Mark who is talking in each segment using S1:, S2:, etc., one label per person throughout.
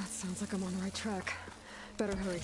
S1: Sounds like I'm on the right track. Better hurry.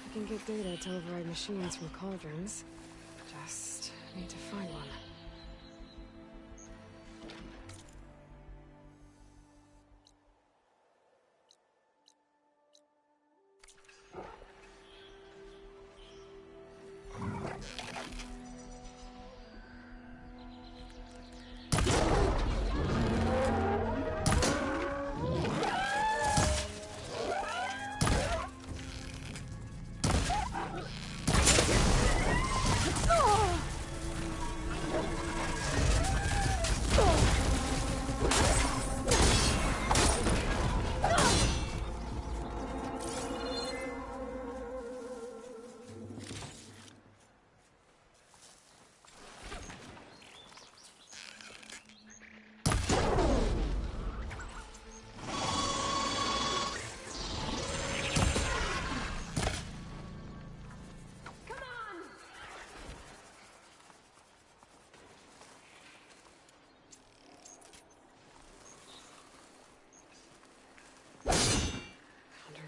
S1: I can get data to override machines from cauldrons. Just need to find one.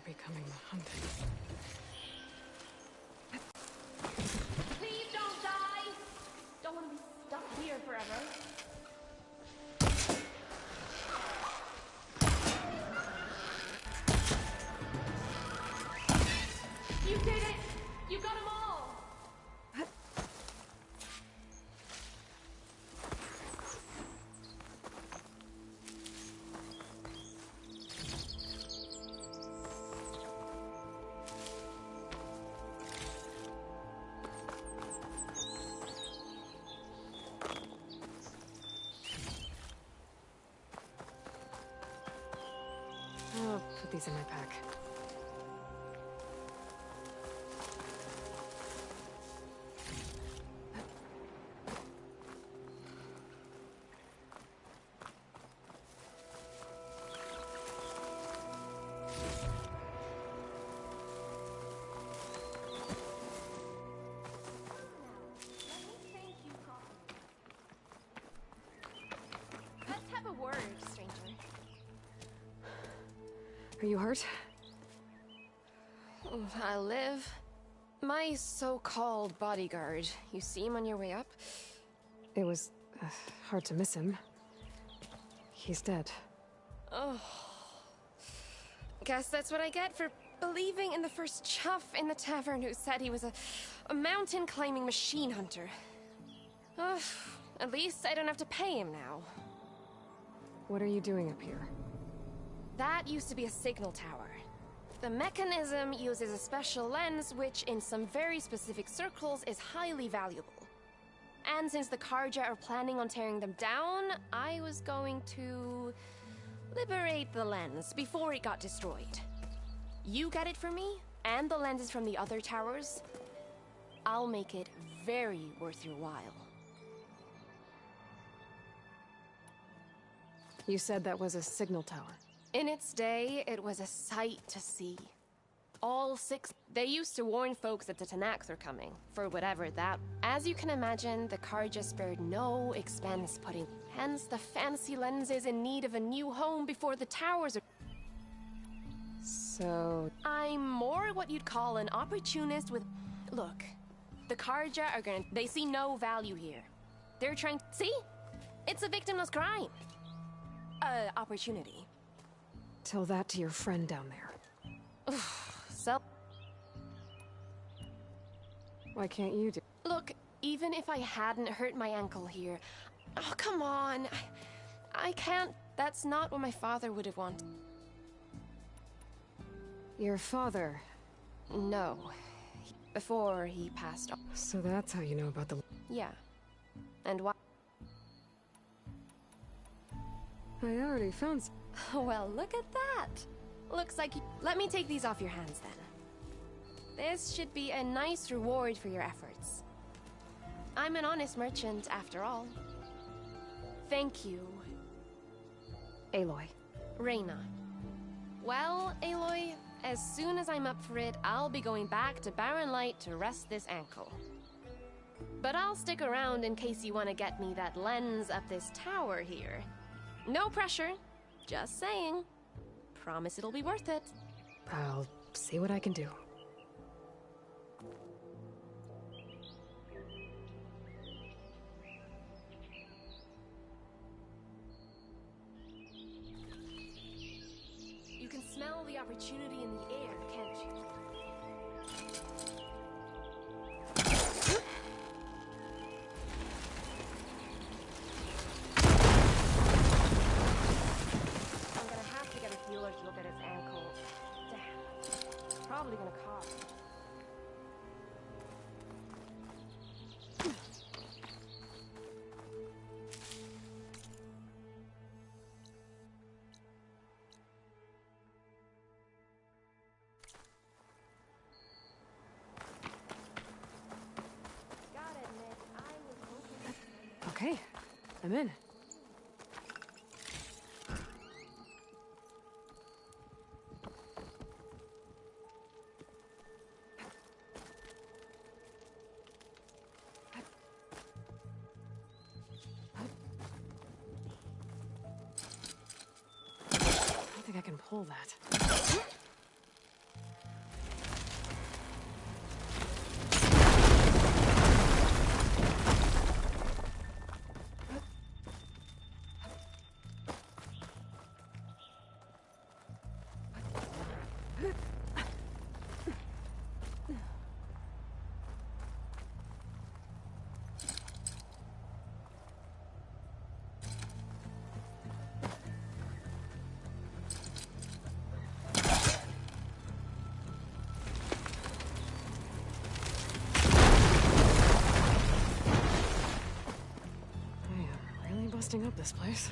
S1: Becoming the hunted.
S2: Please don't die! Don't want to be stuck here forever. You did it! You got them all!
S1: I'll put these in my pack. Are you hurt?
S3: I live. My so-called bodyguard. You see him on your way up?
S1: It was hard to miss him. He's dead.
S3: Oh. Guess that's what I get for believing in the first chuff in the tavern who said he was a mountain-climbing machine hunter. At least I don't have to pay him now.
S1: What are you doing up here?
S3: That used to be a signal tower. The mechanism uses a special lens which, in some very specific circles, is highly valuable. And since the Karja are planning on tearing them down, I was going to liberate the lens before it got destroyed. You get it for me, and the lenses from the other towers. I'll make it very worth your while.
S1: You said that was a signal tower.
S3: In its day, it was a sight to see. All 6... They used to warn folks that the Tanaks are coming, for whatever that... As you can imagine, the Karja spared no expense putting... Hence, the fancy lens is in need of a new home before the towers are...
S1: So...
S3: I'm more what you'd call an opportunist with... Look, the Karja are gonna... They see no value here. They're trying... See? It's a victimless crime. Opportunity.
S1: Tell that to your friend down there.
S3: So...
S1: Why can't you do...
S3: Look, even if I hadn't hurt my ankle here... Oh, come on. I can't... That's not what my father would have wanted.
S1: Your father?
S3: No. Before he passed on.
S1: So that's how you know about the...
S3: Yeah. And why...
S1: I already found some...
S3: Well, look at that. Looks like you... Let me take these off your hands, then. This should be a nice reward for your efforts. I'm an honest merchant, after all. Thank you.
S1: Aloy.
S3: Reyna. Well, Aloy, as soon as I'm up for it, I'll be going back to Barren Light to rest this ankle. But I'll stick around in case you want to get me that lens up this tower here. No pressure. Just saying. Promise it'll be worth it.
S1: I'll see what I can do.
S3: You can smell the opportunity in the air, can't you? I'm gonna have to get a healer to look at his ankle. Damn. It's probably gonna cost.
S1: Okay, I'm in. I think I can pull that. Busting up this place.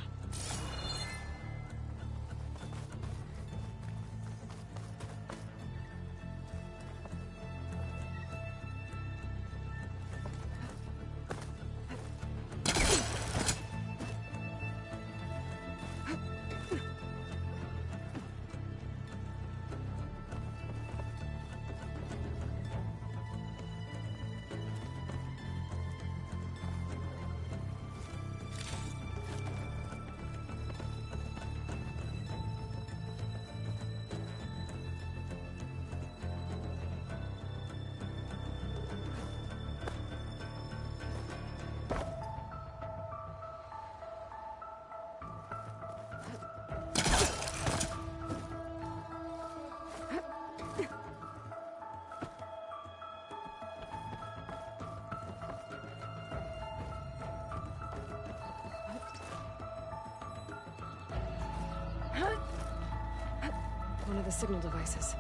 S1: One of the signal devices.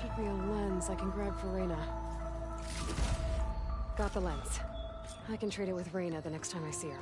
S1: Should be a lens I can grab for Reyna. Got the lens. I can trade it with Reyna the next time I see her.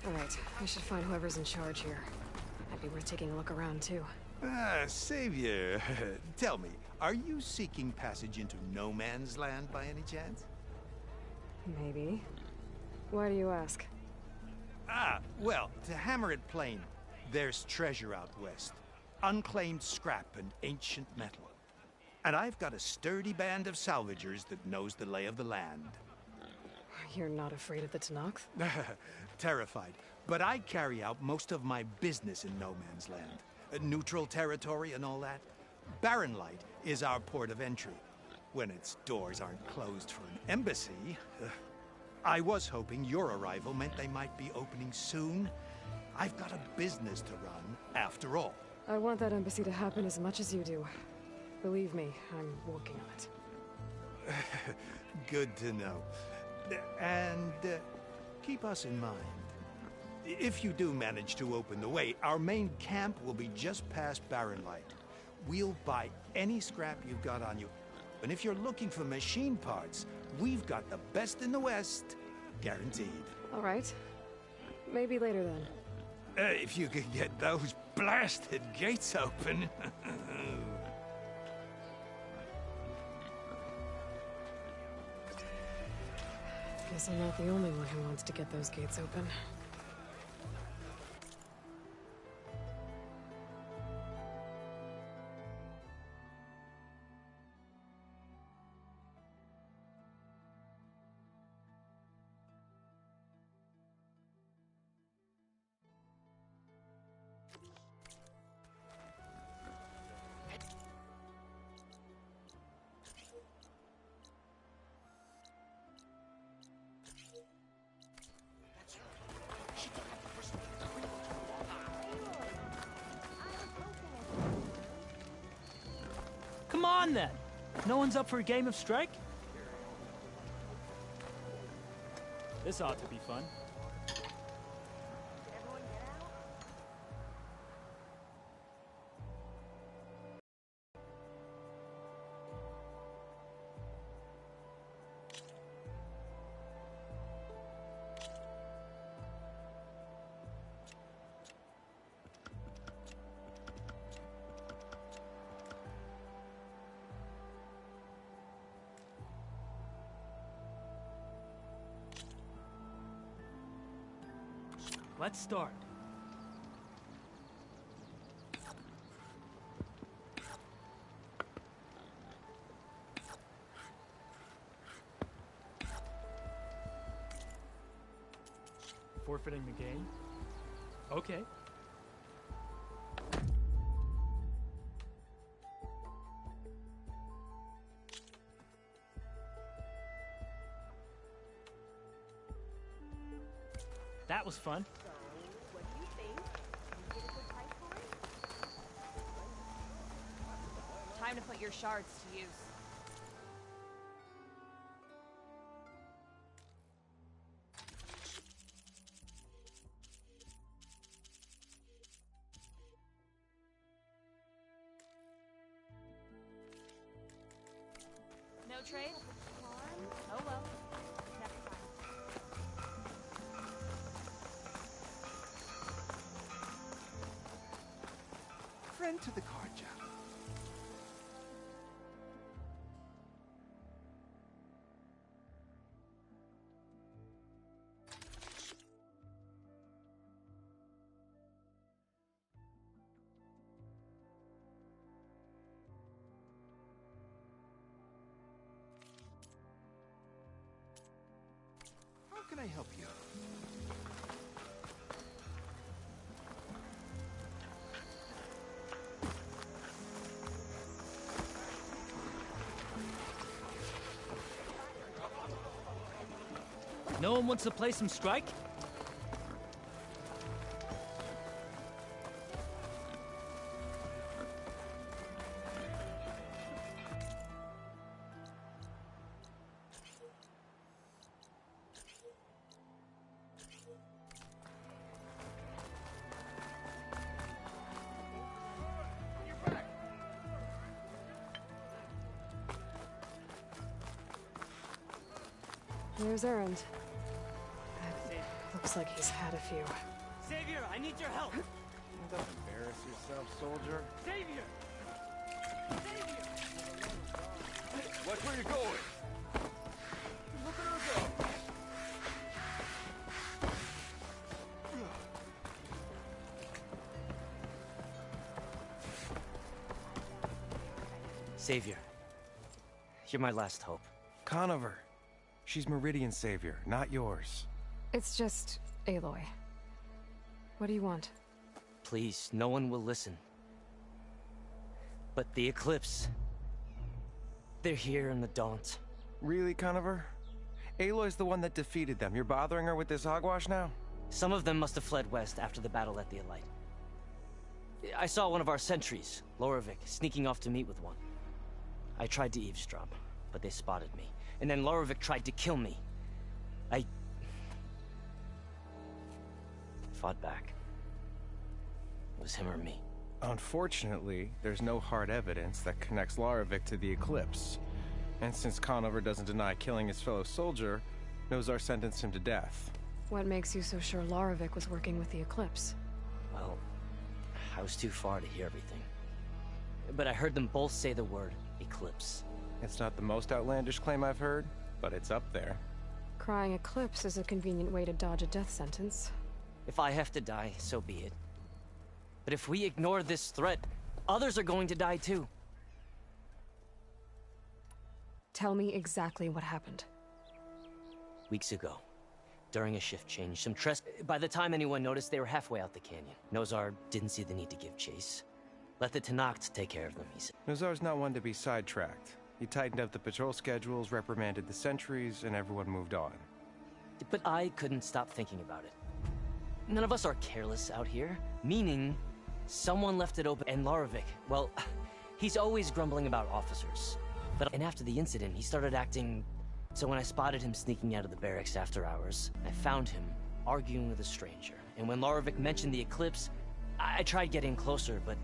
S1: Alright, I should find whoever's in charge here. Might be worth taking a look around, too.
S4: Savior, tell me, are you seeking passage into no man's land by any chance?
S1: Maybe. Why do you ask?
S4: Well, to hammer it plain, there's treasure out west. Unclaimed scrap and ancient metal. And I've got a sturdy band of salvagers that knows the lay of the land.
S1: You're not afraid of the Tenakth?
S4: Terrified. But I carry out most of my business in no man's land. Neutral territory and all that. Barren Light is our port of entry. When its doors aren't closed for an embassy. I was hoping your arrival meant they might be opening soon. I've got a business to run, after all.
S1: I want that embassy to happen as much as you do. Believe me, I'm working on it.
S4: Good to know. And keep us in mind. If you do manage to open the way, our main camp will be just past Barren Light. We'll buy any scrap you've got on you. And if you're looking for machine parts, we've got the best in the West. Guaranteed.
S1: All right. Maybe later then.
S4: If you could get those blasted gates open.
S1: Guess I'm not the only one who wants to get those gates open.
S5: Come on, then. No one's up for a game of strike? This ought to be fun. Let's start. Forfeiting the game? Okay. That was fun.
S2: Time to put your shards to use. No trade? Oh well. Next time.
S4: Friend to the card job. How can I help you?
S5: No one wants to play some strike?
S1: There's Errand. Looks like he's had a few.
S5: Xavier, I need your help.
S6: Don't embarrass yourself, soldier.
S5: Xavier! Xavier!
S6: Watch where you're going. Look at her go.
S7: Savior, you're my last hope.
S6: Conover. She's Meridian's savior, not yours.
S1: It's just Aloy. What do you want?
S7: Please, no one will listen. But the Eclipse... they're here in the Daunt.
S6: Really, Conover? Aloy's the one that defeated them. You're bothering her with this hogwash now?
S7: Some of them must have fled west after the battle at the Elite. I saw one of our sentries, Lorovic, sneaking off to meet with one. I tried to eavesdrop, but they spotted me. And then Lorovic tried to kill me. I... fought back. It was him or me.
S6: Unfortunately, there's no hard evidence that connects Lorovic to the Eclipse. And since Conover doesn't deny killing his fellow soldier, Nozar sentenced him to death.
S1: What makes you so sure Lorovic was working with the Eclipse?
S7: Well, I was too far to hear everything. But I heard them both say the word Eclipse.
S6: It's not the most outlandish claim I've heard, but it's up there.
S1: Crying Eclipse is a convenient way to dodge a death sentence.
S7: If I have to die, so be it. But if we ignore this threat, others are going to die too.
S1: Tell me exactly what happened.
S7: Weeks ago, during a shift change, some by the time anyone noticed, they were halfway out the canyon. Nozar didn't see the need to give chase. Let the Tenakth take care of them, he said.
S6: Nozar's not one to be sidetracked. He tightened up the patrol schedules, reprimanded the sentries, and everyone moved on.
S7: But I couldn't stop thinking about it. None of us are careless out here, meaning someone left it open. And Lorovic, well, he's always grumbling about officers. And after the incident, he started acting... So when I spotted him sneaking out of the barracks after hours, I found him arguing with a stranger. And when Lorovic mentioned the Eclipse, I tried getting closer, but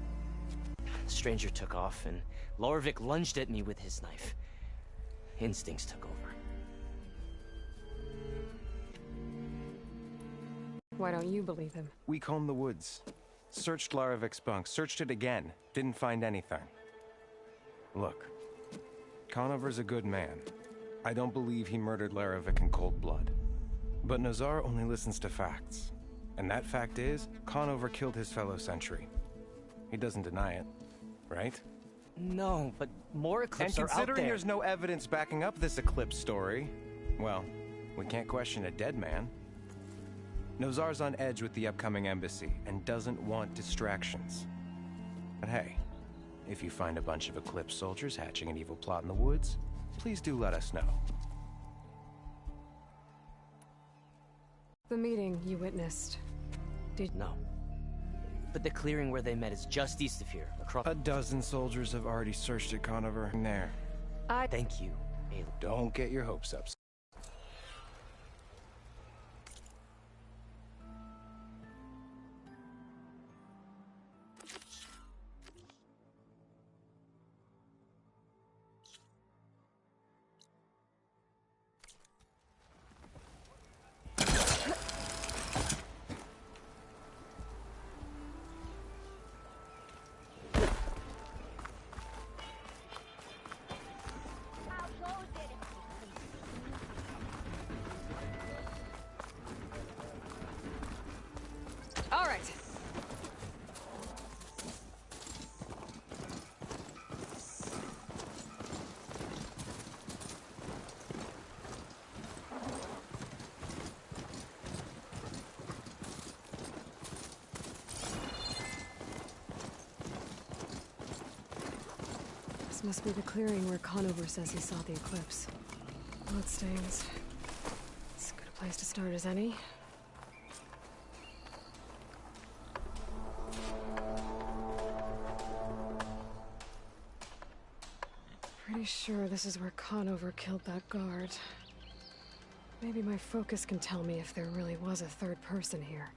S7: the stranger took off, and Lorovic lunged at me with his knife. Instincts took over.
S1: Why don't you believe him?
S6: We combed the woods. Searched Larovic's bunk, searched it again. Didn't find anything. Look, Conover's a good man. I don't believe he murdered Larovic in cold blood. But Nozar only listens to facts. And that fact is, Conover killed his fellow sentry. He doesn't deny it, right?
S7: No, but more Eclipse are out there.
S6: And considering there's no evidence backing up this Eclipse story, well, we can't question a dead man. Nozar's on edge with the upcoming embassy and doesn't want distractions. But hey, if you find a bunch of Eclipse soldiers hatching an evil plot in the woods, please do let us know.
S1: The meeting you witnessed.
S7: No. But the clearing where they met is just east of here, across...
S6: A dozen soldiers have already searched it, Conover. There.
S7: Thank you, Aloy.
S6: Don't get your hopes up.
S1: All right. This must be the clearing where Conover says he saw the eclipse. Bloodstains. It's as good a place to start as any. Pretty sure this is where Conover killed that guard. Maybe my focus can tell me if there really was a third person here.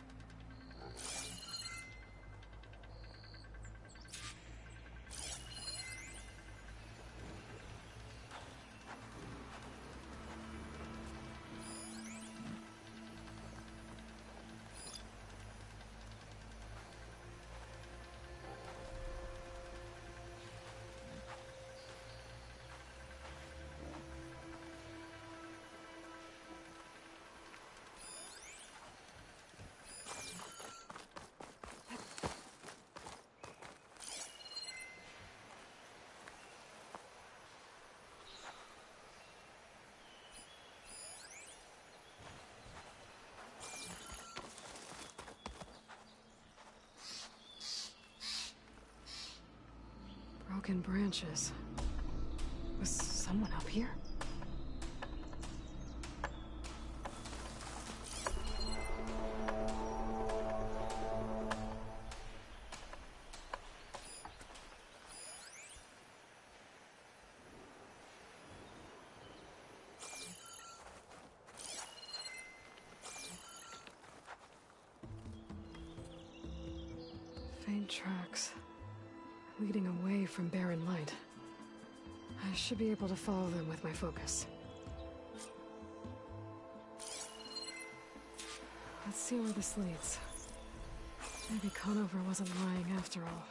S1: broken branches. Was someone up here? Faint tracks, leading away from barren light. I should be able to follow them with my focus. Let's see where this leads. Maybe Conover wasn't lying after all.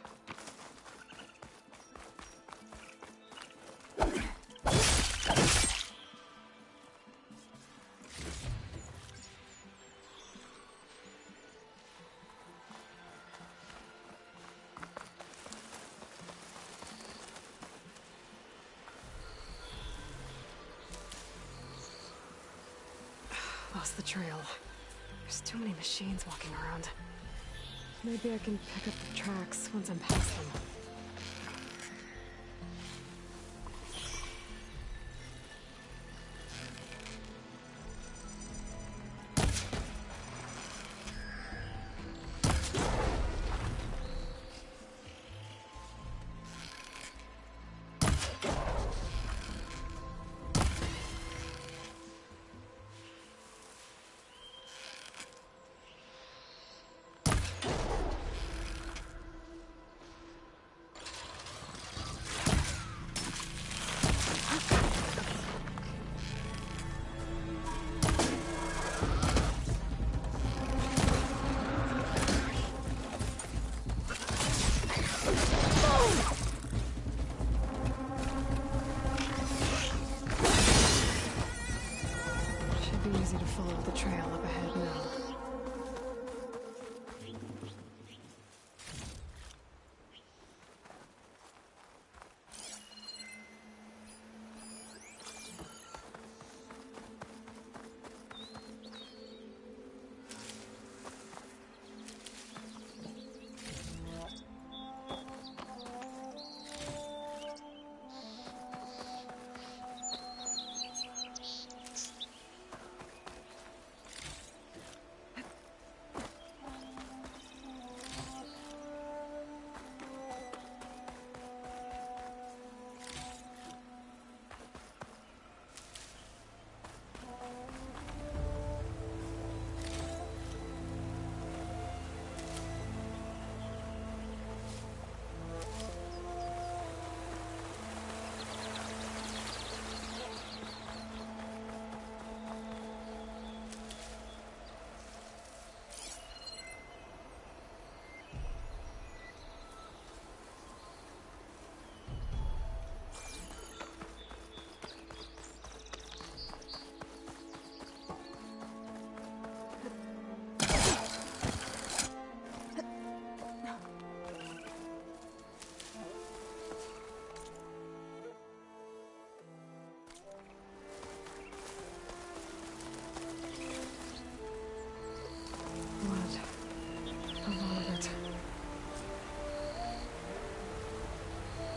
S1: Lost the trail. There's too many machines walking around. Maybe I can pick up the tracks once I'm past them. Easy to follow the trail up ahead now.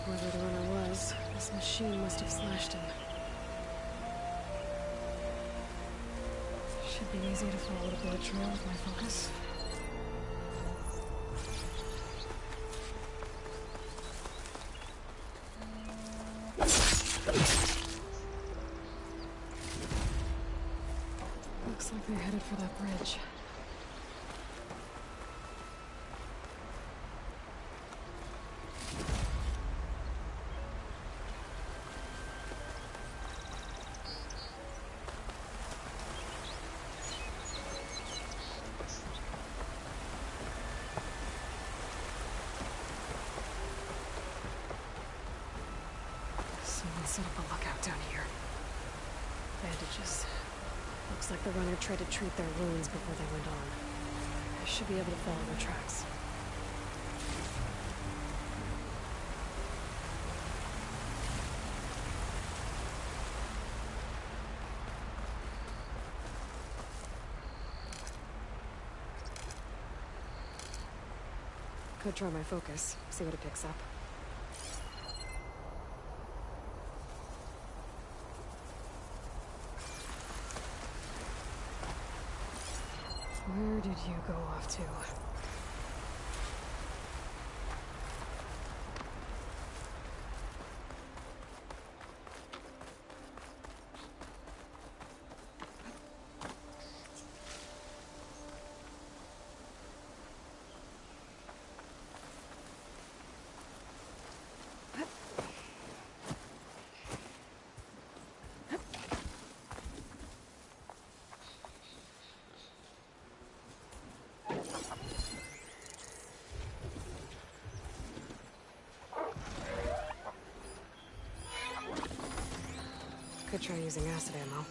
S1: Whoever the runner was, this machine must have slashed him. Should be easy to follow the blood trail with my focus. Looks like they're headed for that bridge. Set up a lookout down here. Bandages. Looks like the runner tried to treat their wounds before they went on. I should be able to follow their tracks. Could try my focus, see what it picks up. did you go off to? Could try using acid ammo.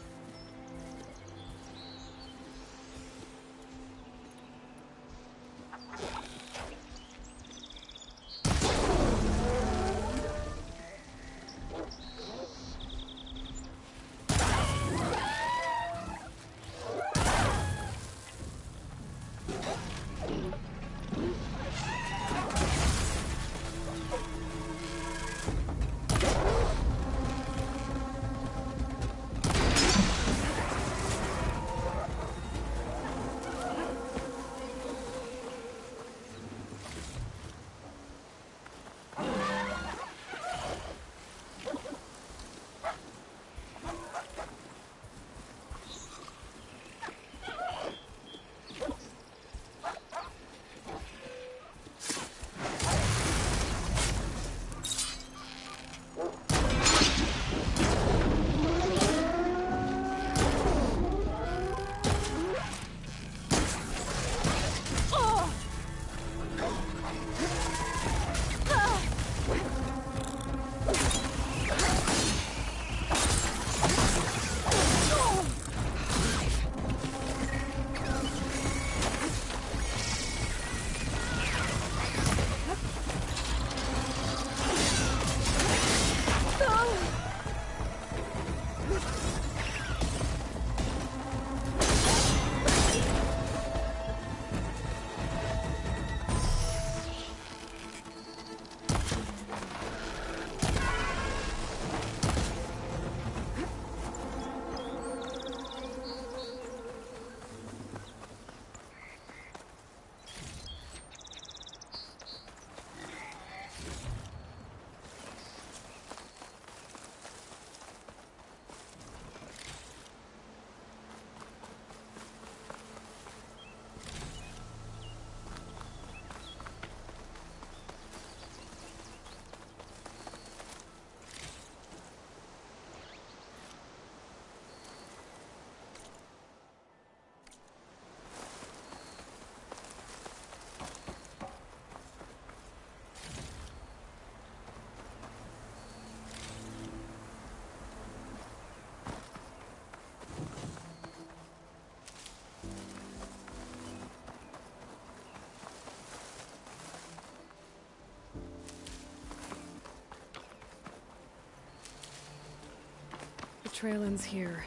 S1: The trail ends here.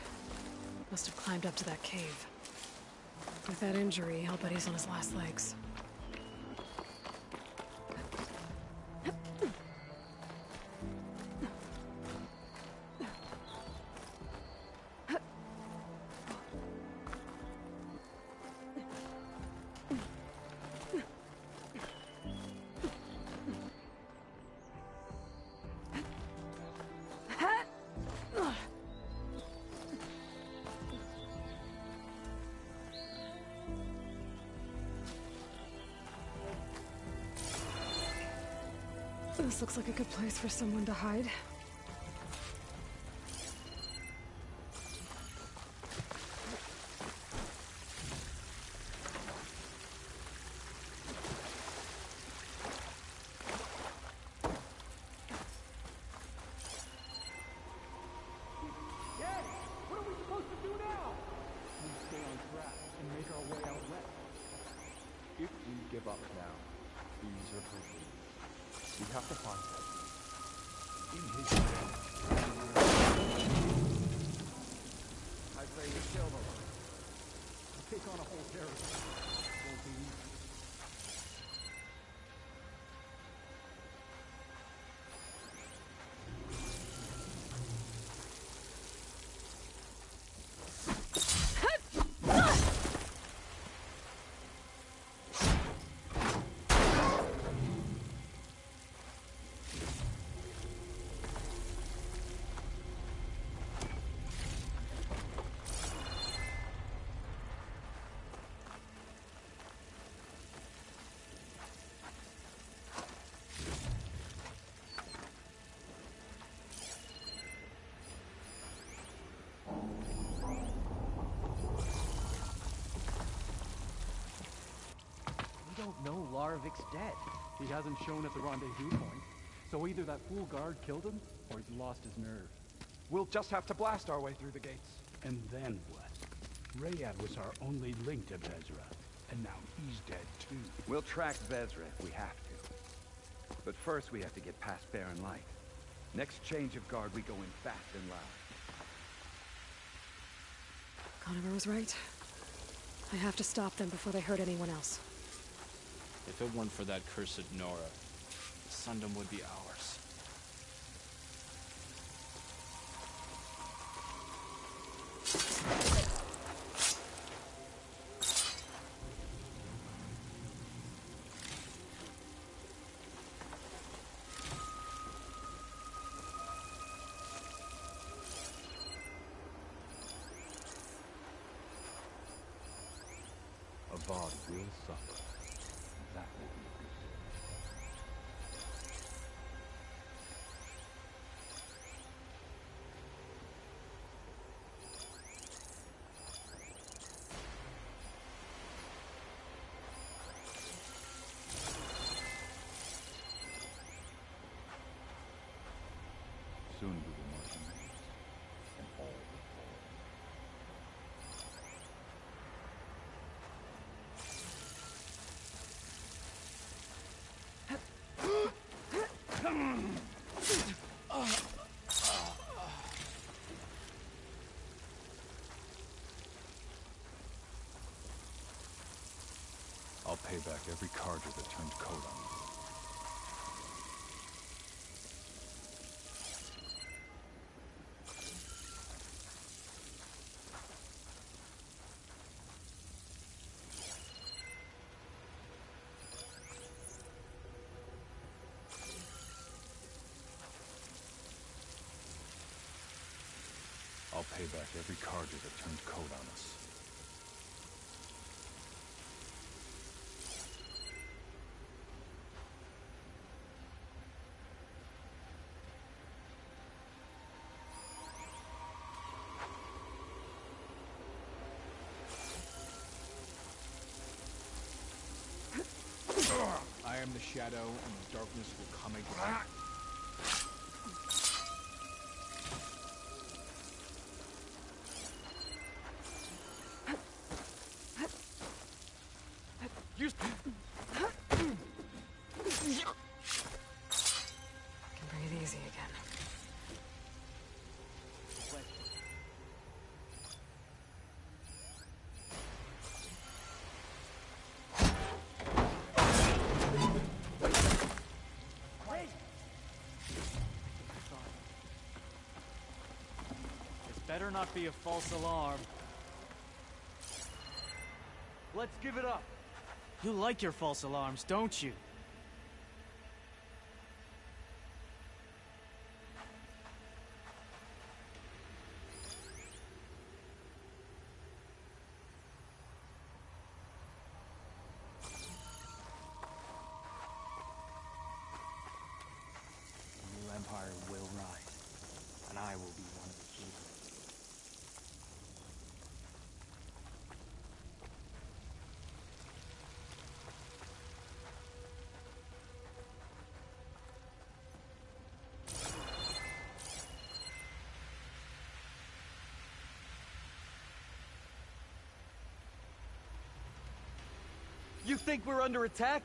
S1: Must have climbed up to that cave. With that injury, I'll bet he's on his last legs. This looks like a good place for someone to hide.
S8: What are we supposed to do now? We stay on track and make our way out west. If we give up now, these are pretty. We have to find him. In his hand. I say we kill them. Take on a whole territory. Won't be easy. Larovik's dead. He hasn't shown at the rendezvous point. So either that fool guard killed him, or he's lost his nerve.
S9: We'll just have to blast our way through the gates.
S10: And then what? Rayad was our only link to Vezra, and now he's dead too.
S11: We'll track Vezra if we have to. But first we have to get past Barren Light. Next change of guard, we go in fast and loud.
S1: Conover was right. I have to stop them before they hurt anyone else.
S12: If it weren't for that cursed Nora, Sundom would be ours.
S10: Avad will suffer. That will be a good day. Soon we will march on the east, and all will follow. I'll pay back every carja that turned coat on me. I'll pay back every carja that turned coat on us.
S12: I am the shadow, and the darkness will come again.
S1: Can breathe easy again.
S5: Better not be a false alarm.
S8: Let's give it up.
S5: You like your false alarms, don't you?
S12: The new empire will rise, and I will be one of the children.
S8: You think we're under attack?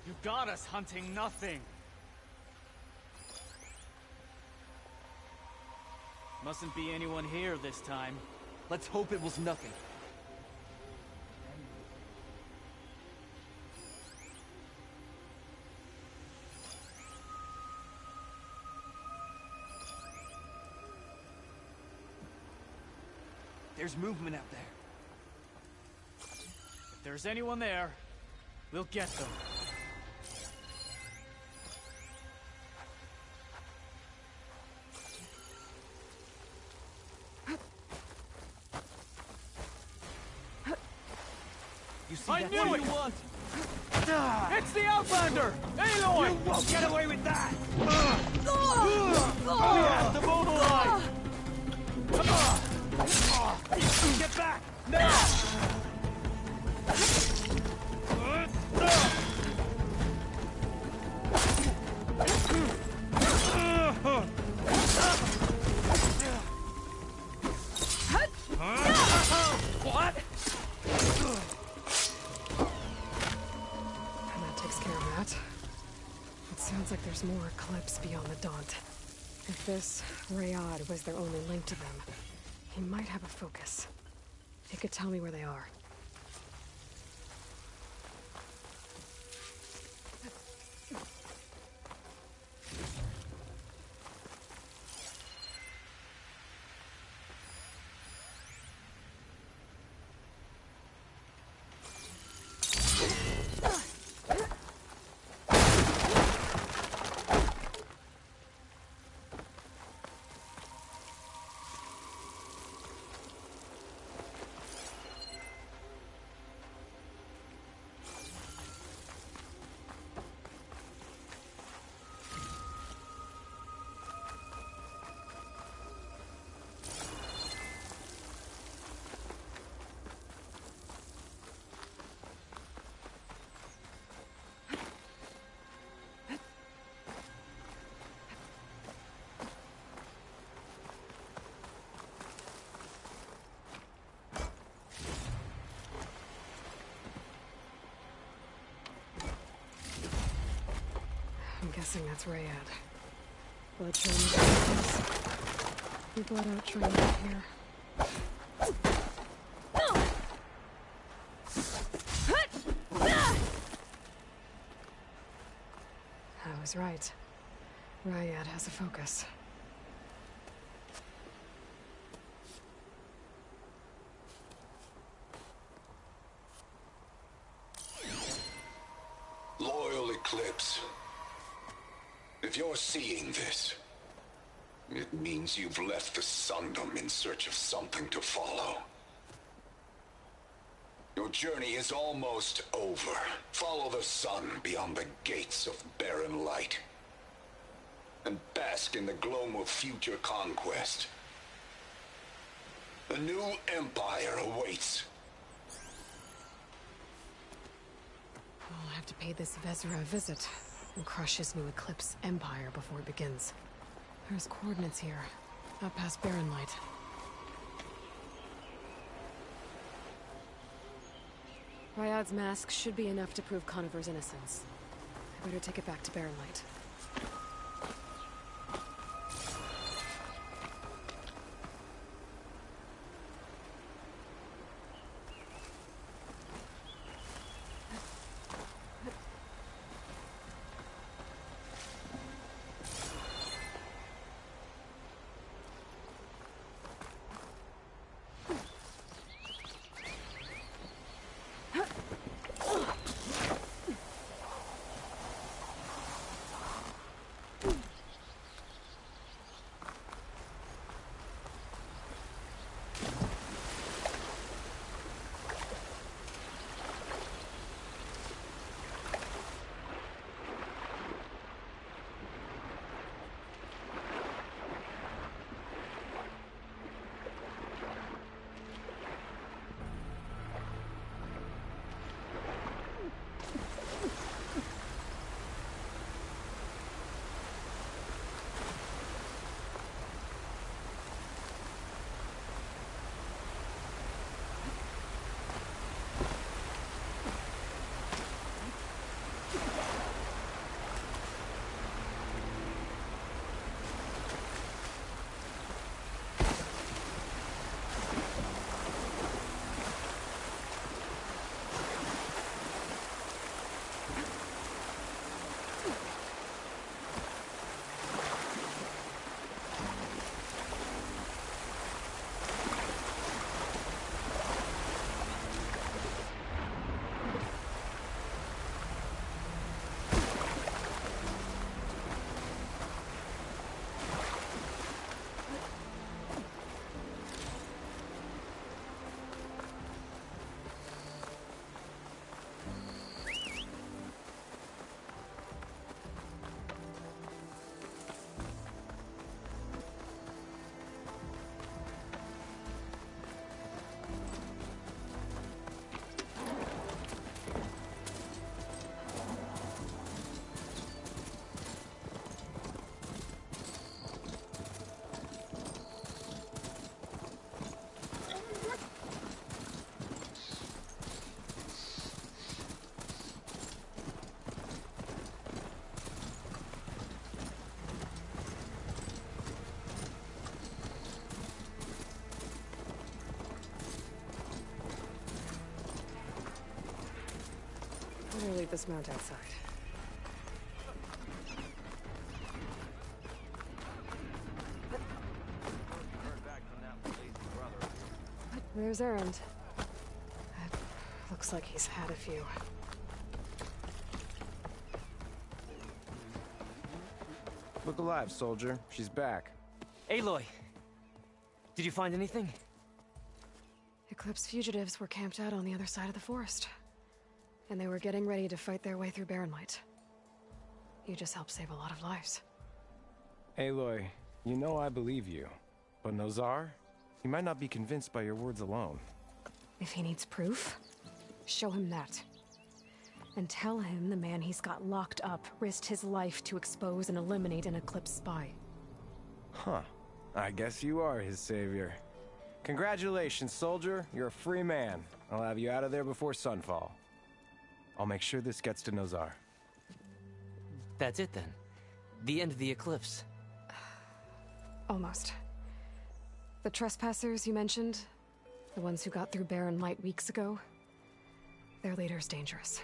S5: You got us hunting nothing. Mustn't be anyone here this time.
S8: Let's hope it was nothing. There's movement out there.
S5: If there's anyone there, we'll get them.
S8: You see
S5: I
S8: that?
S5: knew
S8: What
S5: it!
S8: do you want?
S5: It's the Outlander! Aloy!
S8: You won't get away with that!
S5: We have the motor line! Get back! Now!
S1: that. It sounds like there's more Eclipse beyond the Daunt. If this Rayad was their only link to them, he might have a focus. He could tell me where they are. I'm guessing that's Rayad. Blood train. We bled out train out here. I was right. Rayad has a focus.
S13: Loyal Eclipse. If you're seeing this, it means you've left the Sundom in search of something to follow. Your journey is almost over. Follow the sun beyond the gates of barren light, and bask in the gloam of future conquest. A new empire awaits.
S1: I'll have to pay this Vezra a visit and crush his new Eclipse empire before it begins. There's coordinates here, up past Barren Light. Ryad's mask should be enough to prove Conover's innocence. I better take it back to Barren Light. at this mount outside. There's Erend. Looks like he's had a few.
S6: Look alive, soldier. She's back.
S7: Aloy! Did you find anything?
S1: Eclipse fugitives were camped out on the other side of the forest. And they were getting ready to fight their way through Barren Light. You just helped save a lot of lives.
S6: Aloy, you know I believe you. But Nozar? He might not be convinced by your words alone.
S1: If he needs proof, show him that. And tell him the man he's got locked up risked his life to expose and eliminate an Eclipse spy.
S6: Huh. I guess you are his savior. Congratulations, soldier. You're a free man. I'll have you out of there before sunfall. I'll make sure this gets to Nozar.
S7: That's it then. The end of the Eclipse.
S1: Almost. The trespassers you mentioned, the ones who got through Barren Light weeks ago, their leader's dangerous.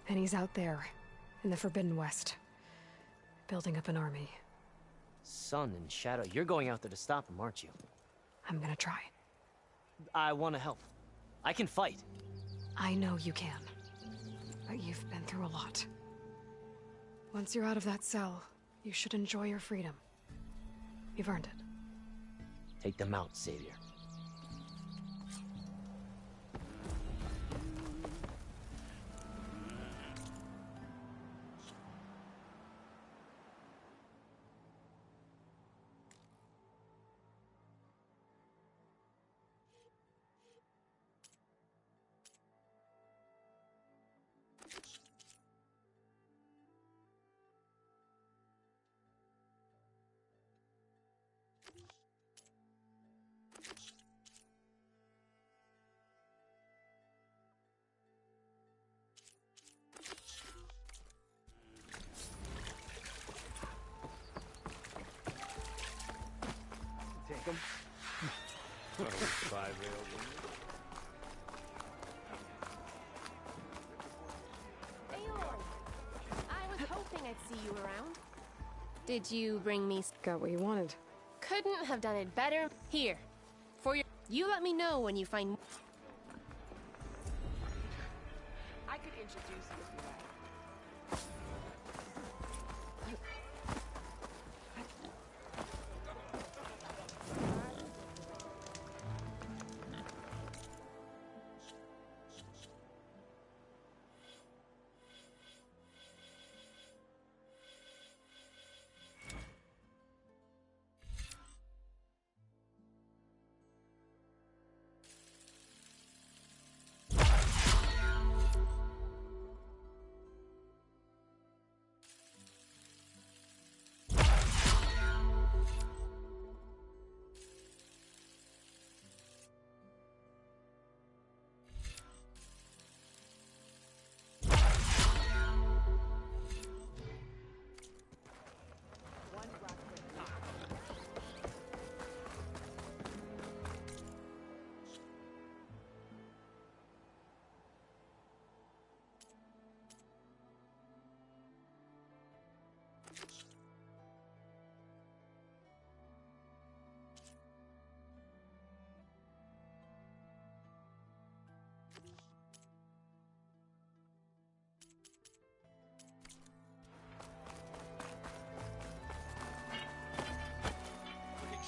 S1: And he's out there, in the Forbidden West, building up an army.
S7: Sun and Shadow, you're going out there to stop him, aren't you?
S1: I'm gonna try.
S7: I want to help. I can fight.
S1: I know you can. But you've been through a lot. Once you're out of that cell, you should enjoy your freedom. You've earned it.
S7: Take them out, Savior.
S11: Take them.
S3: Aloy! I was hoping I'd see you around. Did you bring me...
S1: Got what you wanted.
S3: Couldn't have done it better. Here. For your... You let me know when you find...
S2: I could introduce you if you like.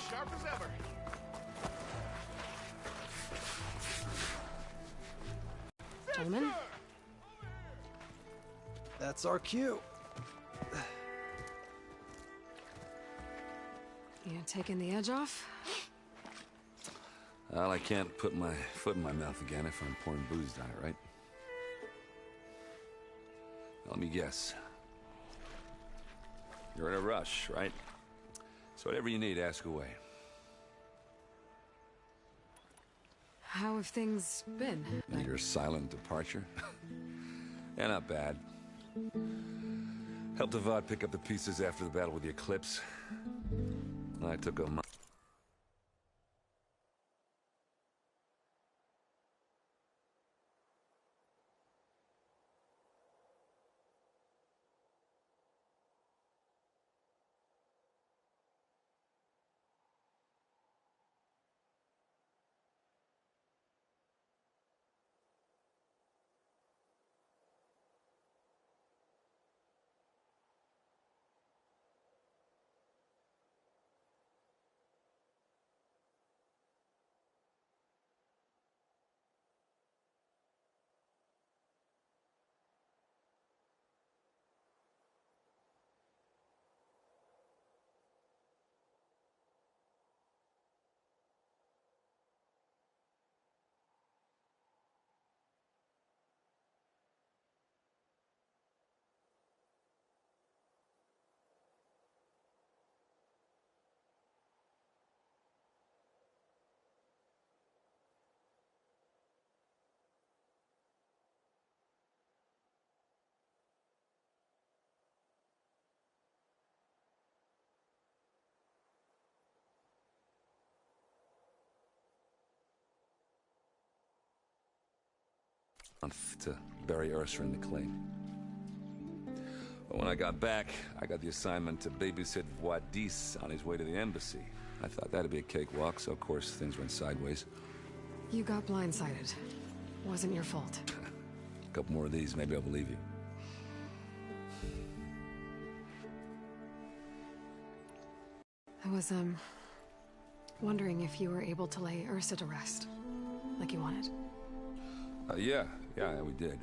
S14: Sharp as ever.
S1: Gentlemen?
S15: That's our cue.
S1: You taking the edge off?
S13: Well, I can't put my foot in my mouth again if I'm pouring booze down it, right? Let me guess. You're in a rush, right? So whatever you need, ask away.
S1: How have things been?
S13: Your silent departure? Yeah, not bad. Helped Avad pick up the pieces after the battle with the Eclipse. I took a...
S11: month to bury Ursa in the claim. But when I got back, I got the assignment to babysit Wadis on his way to the embassy. I thought that'd be a cakewalk, so of course things went sideways.
S1: You got blindsided. Wasn't your fault.
S11: A couple more of these, maybe I'll believe you.
S1: I was, wondering if you were able to lay Ursa to rest, like you wanted.
S11: Yeah, we did.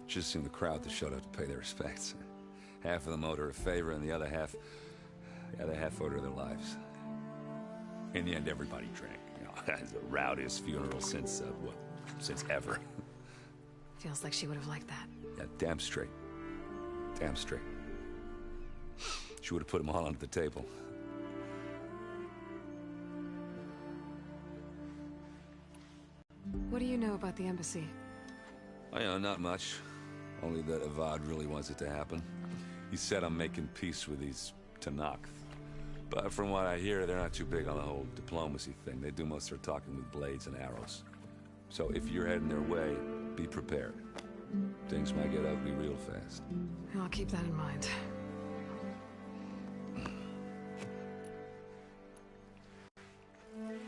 S11: Just seemed the crowd to shut up to pay their respects. Half of them owed her a favor, and the other half owed her their lives. In the end, everybody drank. You know, it's the rowdiest funeral since ever.
S1: Feels like she would have liked that.
S11: Yeah, damn straight. Damn straight. She would have put them all onto the table.
S1: What do you know about the embassy?
S11: Oh, you know, not much. Only that Avad really wants it to happen. He said I'm making peace with these Tanakh. But from what I hear, they're not too big on the whole diplomacy thing. They do most of their talking with blades and arrows. So if you're heading their way, be prepared. Things might get ugly real fast.
S1: I'll keep that in mind.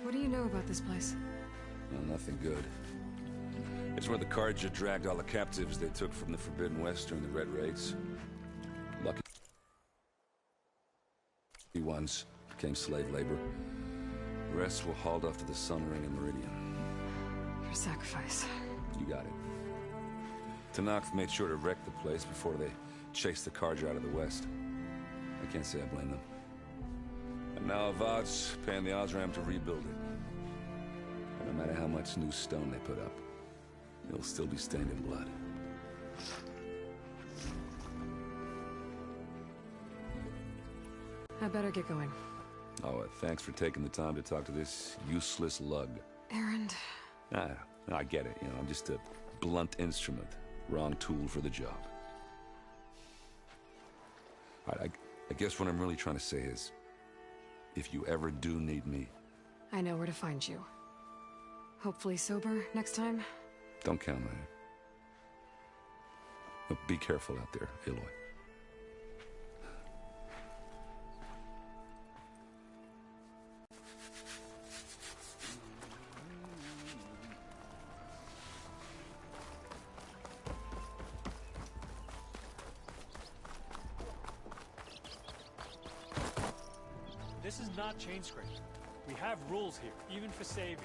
S1: What do you know about this place?
S11: Well, nothing good. It's where the Carja dragged all the captives they took from the Forbidden West during the Red Raids. Lucky ones became slave labor. The rest were hauled off to the Sun Ring and Meridian.
S1: For sacrifice.
S11: You got it. Tanakh made sure to wreck the place before they chased the Carja out of the West. I can't say I blame them. And now Avad's paying the Osram to rebuild it. And no matter how much new stone they put up, it'll still be stained in blood.
S1: I better get going.
S11: Oh, thanks for taking the time to talk to this useless lug.
S1: Errand.
S11: I get it. You know, I'm just a blunt instrument. Wrong tool for the job. All right, I guess what I'm really trying to say is, if you ever do need me...
S1: I know where to find you. Hopefully sober next time?
S11: Don't count on it. But be careful out there, Aloy.
S5: This is not chain scraping. We have rules here, even for saviors.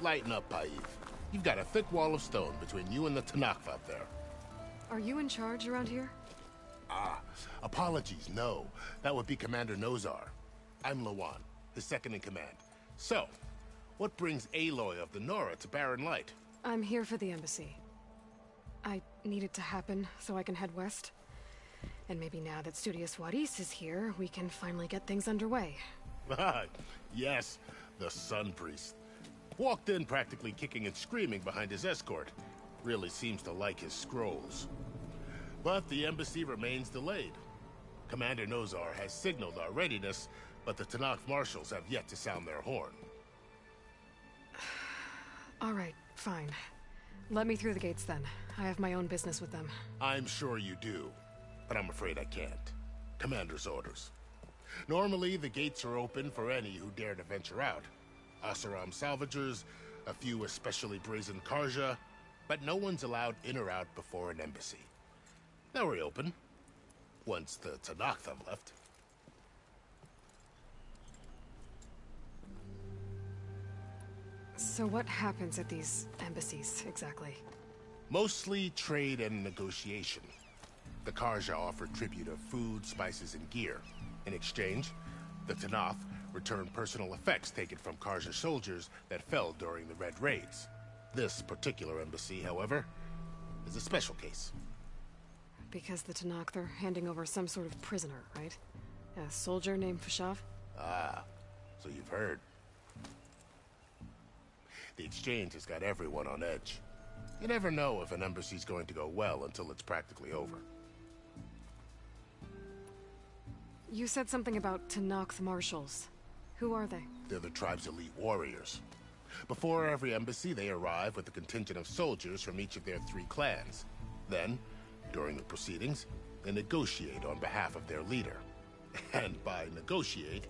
S14: Lighten up, Paif. You've got a thick wall of stone between you and the Tanakh up there.
S1: Are you in charge around here?
S14: Apologies, no. That would be Commander Nozar. I'm Lawan, his second in command. So, what brings Aloy of the Nora to Barren Light?
S1: I'm here for the embassy. I need it to happen so I can head west. And maybe now that Studious Wadis is here, we can finally get things underway.
S14: Yes, the Sun Priest. Walked in practically kicking and screaming behind his escort. Really seems to like his scrolls. But the embassy remains delayed. Commander Nozar has signaled our readiness, but the Tanakh marshals have yet to sound their horn.
S1: All right, fine. Let me through the gates then. I have my own business with them.
S14: I'm sure you do, but I'm afraid I can't. Commander's orders. Normally, the gates are open for any who dare to venture out. Oseram salvagers, a few especially brazen Carja, but no one's allowed in or out before an embassy. They'll reopen, once the Tanakh have left.
S1: So what happens at these embassies, exactly?
S14: Mostly trade and negotiation. The Carja offer tribute of food, spices, and gear. In exchange, the Tanakh return personal effects taken from Carja soldiers that fell during the Red Raids. This particular embassy, however, is a special case.
S1: Because the Tanakh are handing over some sort of prisoner, right? A soldier named Fashav?
S14: Ah, so you've heard. The exchange has got everyone on edge. You never know if an embassy's going to go well until it's practically over.
S1: You said something about Tanakh marshals. Who are they?
S14: They're the tribe's elite warriors. Before every embassy, they arrive with a contingent of soldiers from each of their 3 clans. Then, during the proceedings, they negotiate on behalf of their leader. And by negotiate,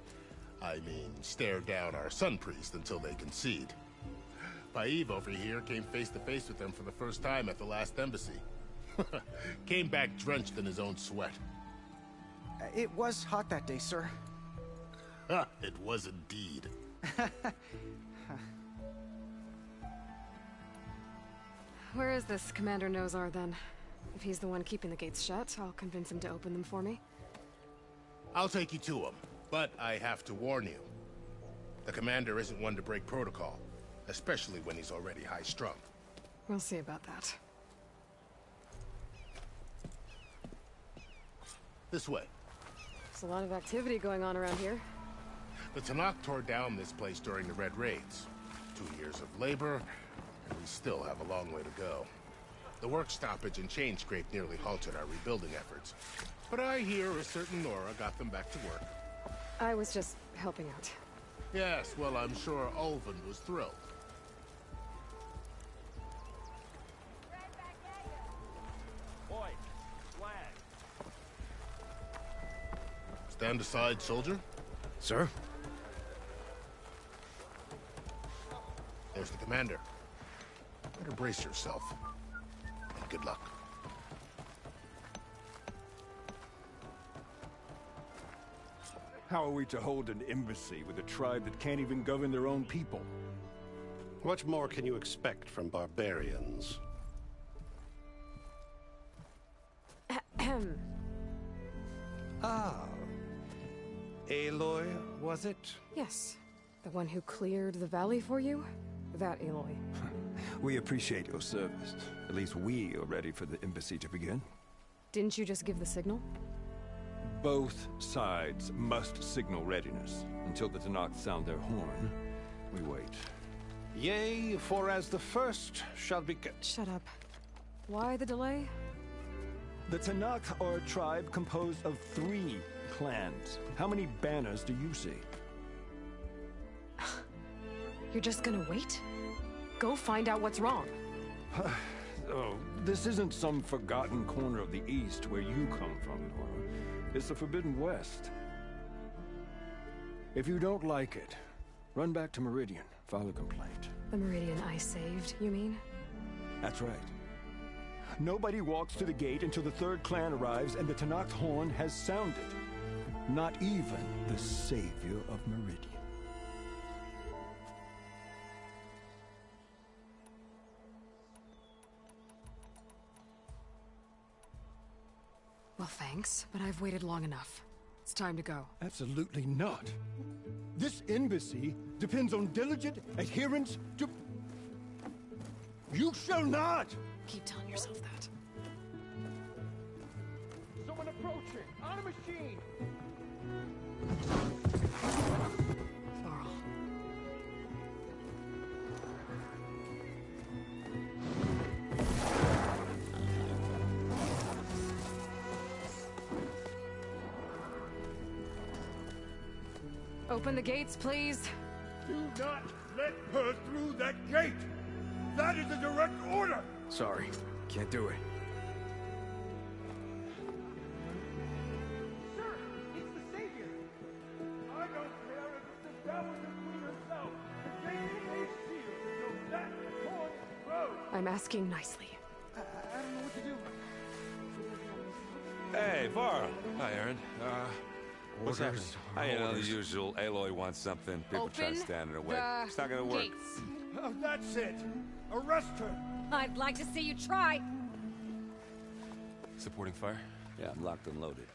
S14: I mean stare down our sun priest until they concede. Paiv over here came face to face with them for the first time at the last embassy. Came back drenched in his own sweat.
S15: It was hot that day, sir.
S14: It was indeed.
S1: Where is this Commander Nozar, then? If he's the one keeping the gates shut, I'll convince him to open them for me.
S14: I'll take you to him, but I have to warn you. The commander isn't one to break protocol, especially when he's already high-strung.
S1: We'll see about that.
S14: This way.
S1: There's a lot of activity going on around here.
S14: The Tanakh tore down this place during the Red Raids. 2 years of labor, and we still have a long way to go. The work stoppage and chain scrape nearly halted our rebuilding efforts. But I hear a certain Nora got them back to work.
S1: I was just helping out.
S14: Yes, well, I'm sure Ulvin was thrilled.
S5: Boy, flag.
S14: Stand aside, soldier.
S6: Sir?
S14: There's the commander. Better brace yourself. And good luck.
S10: How are we to hold an embassy with a tribe that can't even govern their own people?
S16: What more can you expect from barbarians?
S1: Ahem.
S4: Ah. Aloy, was it?
S1: Yes. The one who cleared the valley for you? That Aloy.
S10: We appreciate your service. At least we are ready for the embassy to begin.
S1: Didn't you just give the signal?
S10: Both sides must signal readiness. Until the Tanakh sound their horn, we wait.
S16: Yea, for as the first shall be...
S1: Shut up. Why the delay?
S10: The Tanakh are a tribe composed of 3 clans. How many banners do you see?
S1: You're just gonna wait? Go find out what's wrong.
S10: Oh, this isn't some forgotten corner of the East where you come from, Nora. It's the Forbidden West. If you don't like it, run back to Meridian, file a complaint.
S1: The Meridian I saved, you mean?
S10: That's right. Nobody walks to the gate until the 3rd clan arrives and the Tanakh horn has sounded. Not even the savior of Meridian.
S1: Well, thanks, but I've waited long enough. It's time to go.
S10: Absolutely not. This embassy depends on diligent adherence to... You shall not!
S1: Keep telling yourself that.
S8: Someone approaching! On a machine!
S1: Varl. Open the gates, please.
S10: Do not let her through that gate! That is a direct order!
S6: Sorry, can't do it.
S8: Sir, it's the Savior!
S10: I don't care if it's the devil the queen herself. The gate is sealed, so that horn grows.
S1: I'm asking nicely.
S8: I don't know what to do.
S11: Hey, Varl. Hi, Aaron. What's happening?
S6: Orders.
S11: You know, the usual. Aloy wants something. People try to stand in her way. It's not gonna work.
S2: Gates.
S10: Oh, that's it! Arrest her!
S2: I'd like to see you try.
S12: Supporting fire?
S11: Yeah, I'm locked and loaded.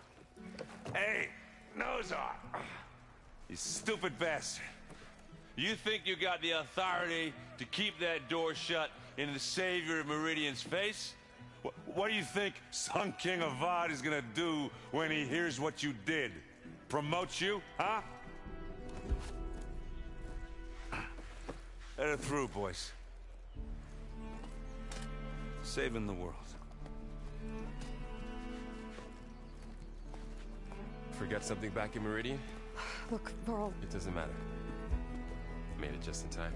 S11: Hey, Nozar! You stupid bastard. You think you got the authority to keep that door shut in the savior of Meridian's face? What do you think Sun King Avad is gonna do when he hears what you did? Promote you, huh? Let her through, boys. Saving the world.
S17: Forget something back in Meridian?
S1: Look, Varl...
S17: It doesn't matter. Made it just in time.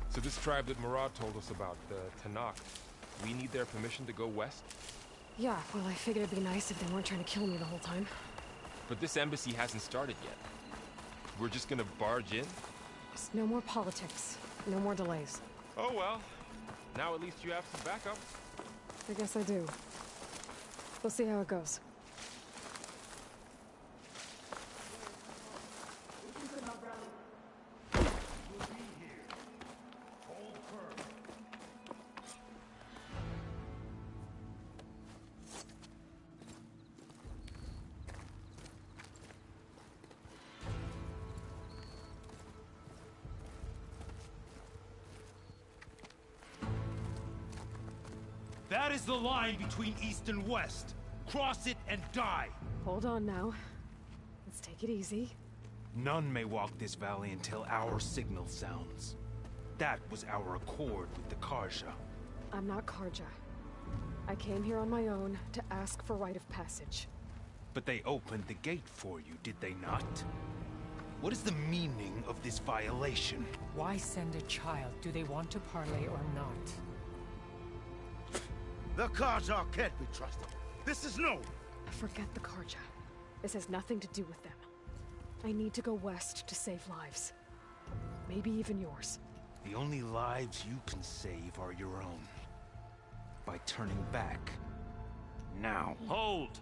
S17: So this tribe that Murad told us about, the Tanakh, we need their permission to go west?
S1: Yeah, well, I figured it'd be nice if they weren't trying to kill me the whole time.
S17: But this embassy hasn't started yet. We're just gonna barge in?
S1: Just no more politics. No more delays.
S17: Oh well. Now at least you have some backup.
S1: I guess I do. We'll see how it goes.
S4: That is the line between East and West. Cross it and die.
S1: Hold on now. Let's take it easy.
S4: None may walk this valley until our signal sounds. That was our accord with the Karja.
S1: I'm not Karja. I came here on my own to ask for rite of passage.
S4: But they opened the gate for you, did they not? What is the meaning of this violation?
S18: Why send a child? Do they want to parley or not?
S19: The Karja can't be trusted. This is known.
S1: Forget the Karja. This has nothing to do with them. I need to go west to save lives. Maybe even yours.
S4: The only lives you can save are your own. By turning back. Now.
S20: Hold!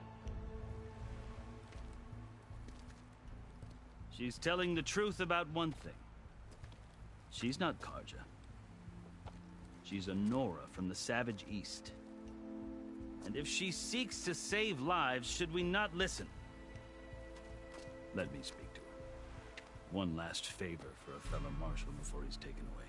S20: She's telling the truth about one thing. She's not Karja. She's a Nora from the Savage East. And if she seeks to save lives, should we not listen? Let me speak to her. One last favor for a fellow marshal before he's taken away.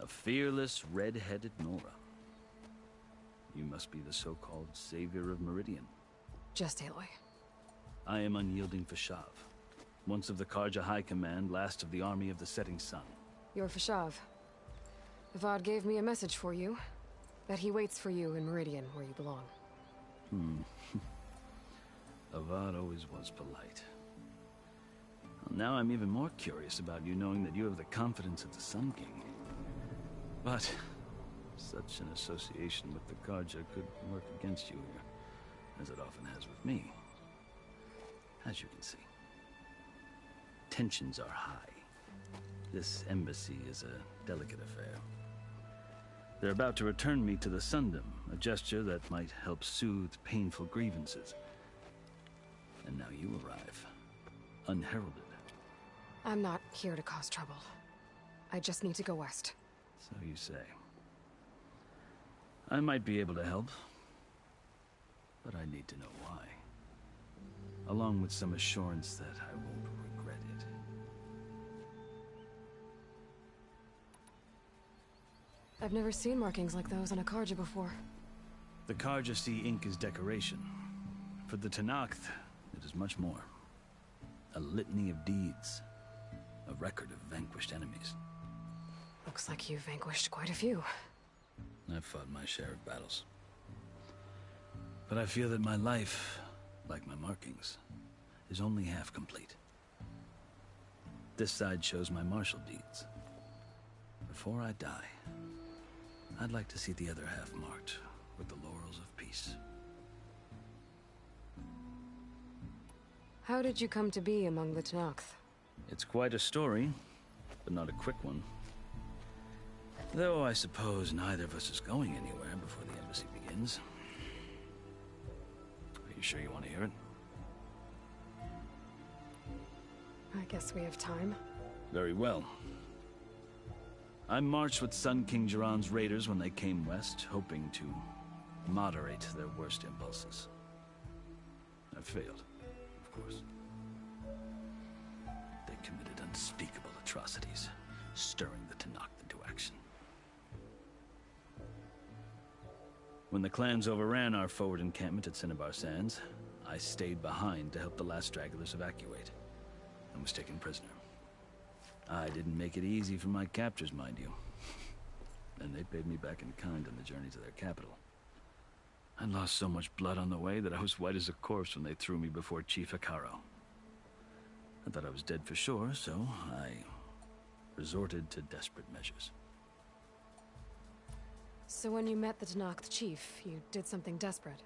S20: A fearless, red-headed Nora. You must be the so-called savior of Meridian.
S1: Just Aloy.
S20: I am unyielding Fashav. Once of the Karja High Command, last of the army of the setting sun.
S1: You're Fashav. Avad gave me a message for you. That he waits for you in Meridian, where you belong.
S20: Avad always was polite. Well, now I'm even more curious about you knowing that you have the confidence of the Sun King. But such an association with the Karja could work against you here, as it often has with me. As you can see, tensions are high. This embassy is a delicate affair. They're about to return me to the Sundom, a gesture that might help soothe painful grievances. And now you arrive, unheralded.
S1: I'm not here to cause trouble. I just need to go west.
S20: So you say. I might be able to help, but I need to know why. Along with some assurance that I won't regret it.
S1: I've never seen markings like those on a Karja before.
S20: The Karja see ink as decoration. For the Tanakh, it is much more. A litany of deeds. A record of vanquished enemies.
S1: Looks like you've vanquished quite a few.
S20: I've fought my share of battles. But I feel that my life, like my markings, is only half complete. This side shows my martial deeds. Before I die, I'd like to see the other half marked with the laurels of peace.
S1: How did you come to be among the Tanakh?
S20: It's quite a story, but not a quick one. Though I suppose neither of us is going anywhere before the embassy begins. Are you sure you want to hear it?
S1: I guess we have time.
S20: Very well. I marched with Sun King Jiran's raiders when they came west, hoping to moderate their worst impulses. I failed, of course. They committed unspeakable atrocities, stirring the Tanakh into action. When the clans overran our forward encampment at Cinnabar Sands, I stayed behind to help the last stragglers evacuate, and was taken prisoner. I didn't make it easy for my captors, mind you. And they paid me back in kind on the journey to their capital. I lost so much blood on the way that I was white as a corpse when they threw me before Chief Hekarro. I thought I was dead for sure, so I resorted to desperate measures.
S1: So when you met the Tanakh chief, you did something desperate?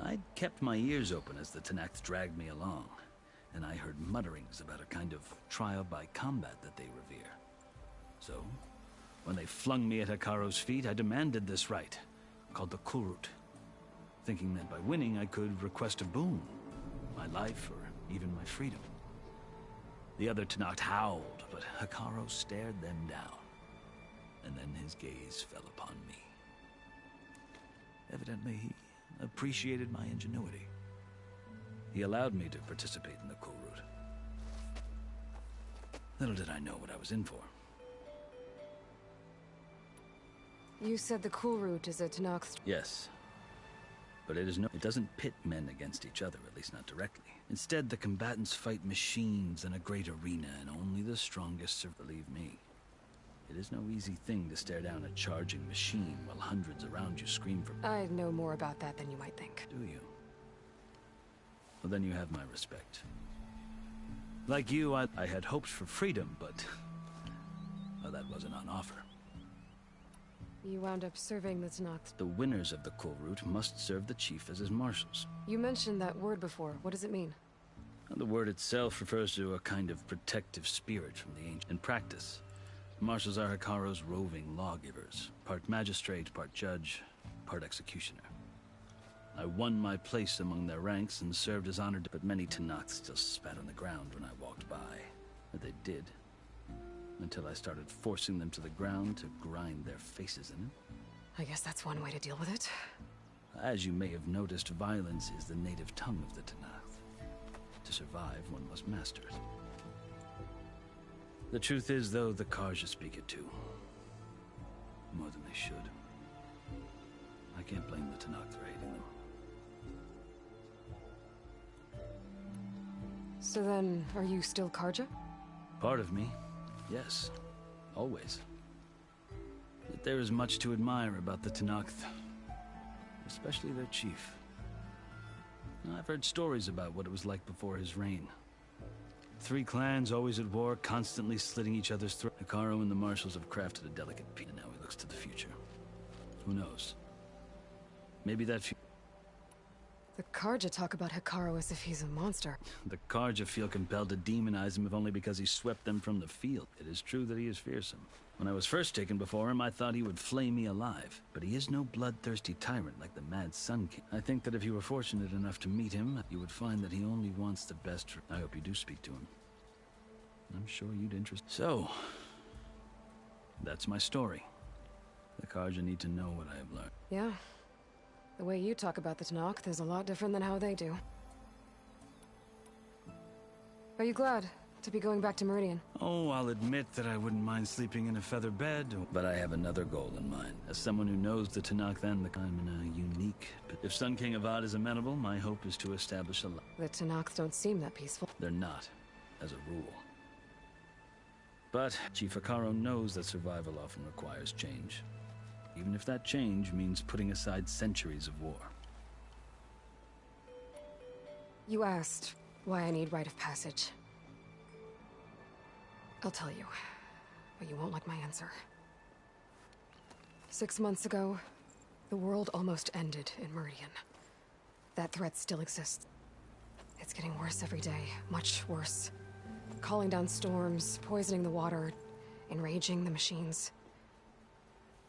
S20: I'd kept my ears open as the Tanakh dragged me along, and I heard mutterings about a kind of trial by combat that they revere. So, when they flung me at Hekarro's feet, I demanded this rite, called the Kulrut, thinking that by winning I could request a boon, my life or even my freedom. The other Tanakh howled, but Hekarro stared them down, and then his gaze fell upon me. Evidently, he appreciated my ingenuity. He allowed me to participate in the Kulrut. Little did I know what I was in for.
S1: You said the Kulrut is a Tanakh...
S20: Yes. But it doesn't pit men against each other, at least not directly. Instead, the combatants fight machines in a great arena, and only the strongest survive. Believe me, it is no easy thing to stare down a charging machine while hundreds around you scream for...
S1: I know more about that than you might think.
S20: Do you? Well, then you have my respect. Like you, I had hoped for freedom, but... well, that wasn't on offer.
S1: You wound up serving the Tanakh.
S20: The winners of the Kulrut must serve the chief as his marshals.
S1: You mentioned that word before. What does it mean?
S20: The word itself refers to a kind of protective spirit from the ancient. In practice, marshals are Hekarro's roving lawgivers, part magistrate, part judge, part executioner. I won my place among their ranks and served as honored, but many Tanakh still spat on the ground when I walked by. But they did. Until I started forcing them to the ground to grind their faces in it.
S1: I guess that's one way to deal with it.
S20: As you may have noticed, violence is the native tongue of the Tanakh. To survive, one must master it. The truth is, though, the Karja speak it too. More than they should. I can't blame the Tanakh for hating them.
S1: So then, are you still Karja?
S20: Part of me. Yes, always. Yet there is much to admire about the Tanakh, especially their chief. I've heard stories about what it was like before his reign. 3 clans always at war, constantly slitting each other's throats. Hekarro and the marshals have crafted a delicate peace, and now he looks to the future. Who knows? Maybe that future...
S1: The Karja talk about Hekarro as if he's a monster.
S20: The Karja feel compelled to demonize him if only because he swept them from the field. It is true that he is fearsome. When I was first taken before him, I thought he would flay me alive. But he is no bloodthirsty tyrant like the Mad Sun King. I think that if you were fortunate enough to meet him, you would find that he only wants the best for... I hope you do speak to him. I'm sure you'd interest... So, that's my story. The Karja need to know what I have learned.
S1: Yeah. The way you talk about the Tanakh is a lot different than how they do. Are you glad to be going back to Meridian?
S20: Oh, I'll admit that I wouldn't mind sleeping in a feather bed, but I have another goal in mind. As someone who knows the Tanakh and I'm in a unique... If Sun King Avad is amenable, my hope is to establish a...
S1: The Tanakh don't seem that peaceful.
S20: They're not, as a rule. But Chief Hekarro knows that survival often requires change. Even if that change means putting aside centuries of war.
S1: You asked why I need rite of passage. I'll tell you, but you won't like my answer. 6 months ago, the world almost ended in Meridian. That threat still exists. It's getting worse every day, much worse. Calling down storms, poisoning the water, enraging the machines.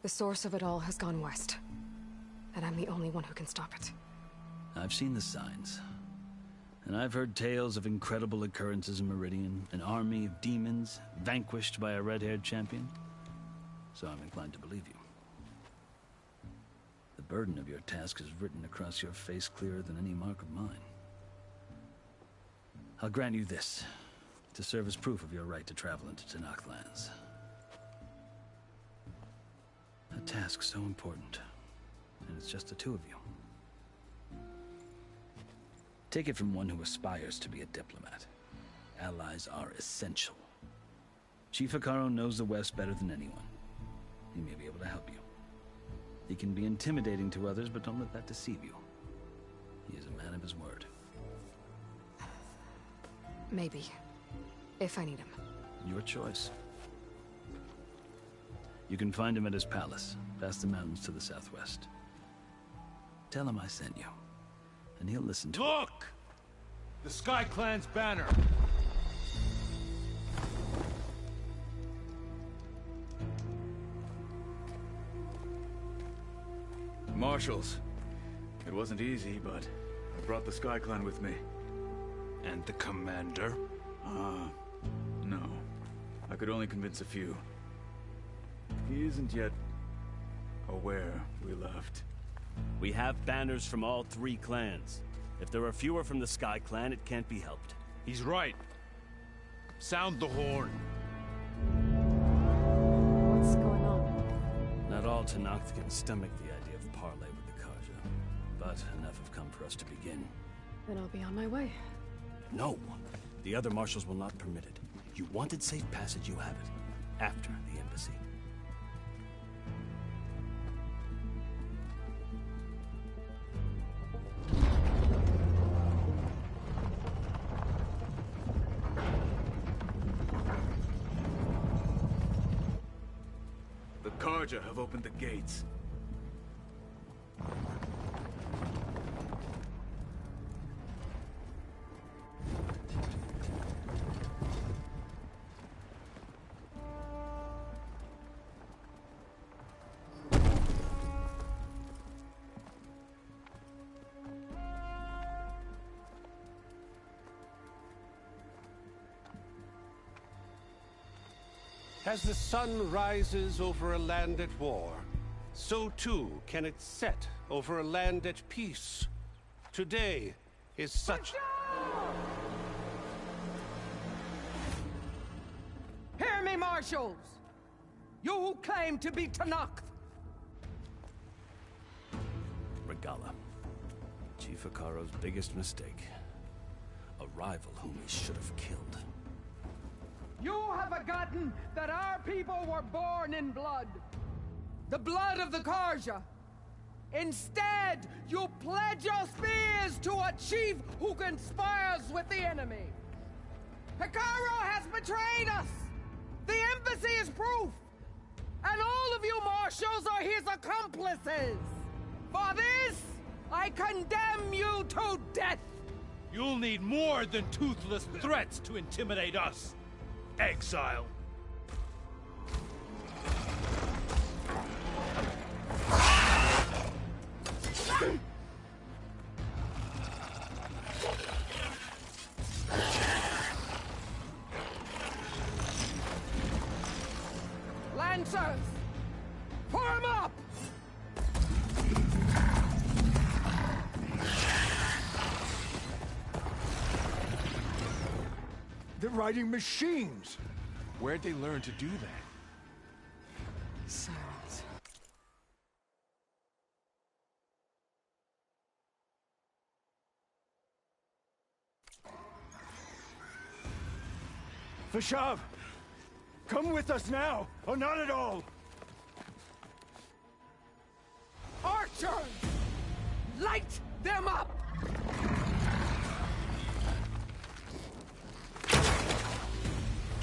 S1: The source of it all has gone west, and I'm the only one who can stop it.
S20: I've seen the signs. And I've heard tales of incredible occurrences in Meridian, an army of demons vanquished by a red-haired champion. So I'm inclined to believe you. The burden of your task is written across your face clearer than any mark of mine. I'll grant you this. to serve as proof of your right to travel into Tanakh lands. A task so important, and it's just the two of you. Take it from one who aspires to be a diplomat. Allies are essential. Chief Hekarro knows the West better than anyone. He may be able to help you. He can be intimidating to others, but don't let that deceive you. He is a man of his word.
S1: Maybe. If I need him.
S20: Your choice. You can find him at his palace, past the mountains to the southwest. Tell him I sent you, and he'll listen to it.
S21: Look! The Sky Clan's banner!
S22: Marshals. It wasn't easy, but I brought the Sky Clan with me.
S21: And the commander?
S22: No. I could only convince a few. He isn't yet aware we left.
S20: We have banners from all three clans. If there are fewer from the Sky Clan, it can't be helped.
S21: He's right. Sound the horn.
S1: What's going on?
S20: Not all Tanakh can stomach the idea of parley with the Karja, but enough have come for us to begin.
S1: Then I'll be on my way.
S20: No! The other marshals will not permit it. You wanted safe passage, you have it. After the embassy.
S22: The Karja have opened the gates.
S16: As the sun rises over a land at war, so too can it set over a land at peace. Today is such...
S23: Hear me, marshals! You who claim to be Tanakh!
S20: Regala. Chief Hekarro's biggest mistake. A rival whom he should have killed.
S23: You have forgotten that our people were born in blood. The blood of the Karja. Instead, you pledge your spears to a chief who conspires with the enemy. Hekarro has betrayed us! The embassy is proof! And all of you marshals are his accomplices! For this, I condemn you to death!
S21: You'll need more than toothless threats to intimidate us. Exile.
S23: Lancers! Form up!
S10: They're riding machines!
S17: Where'd they learn to do that?
S1: Silence.
S10: Vashav! Come with us now, or not at all!
S23: Archers! Light them up!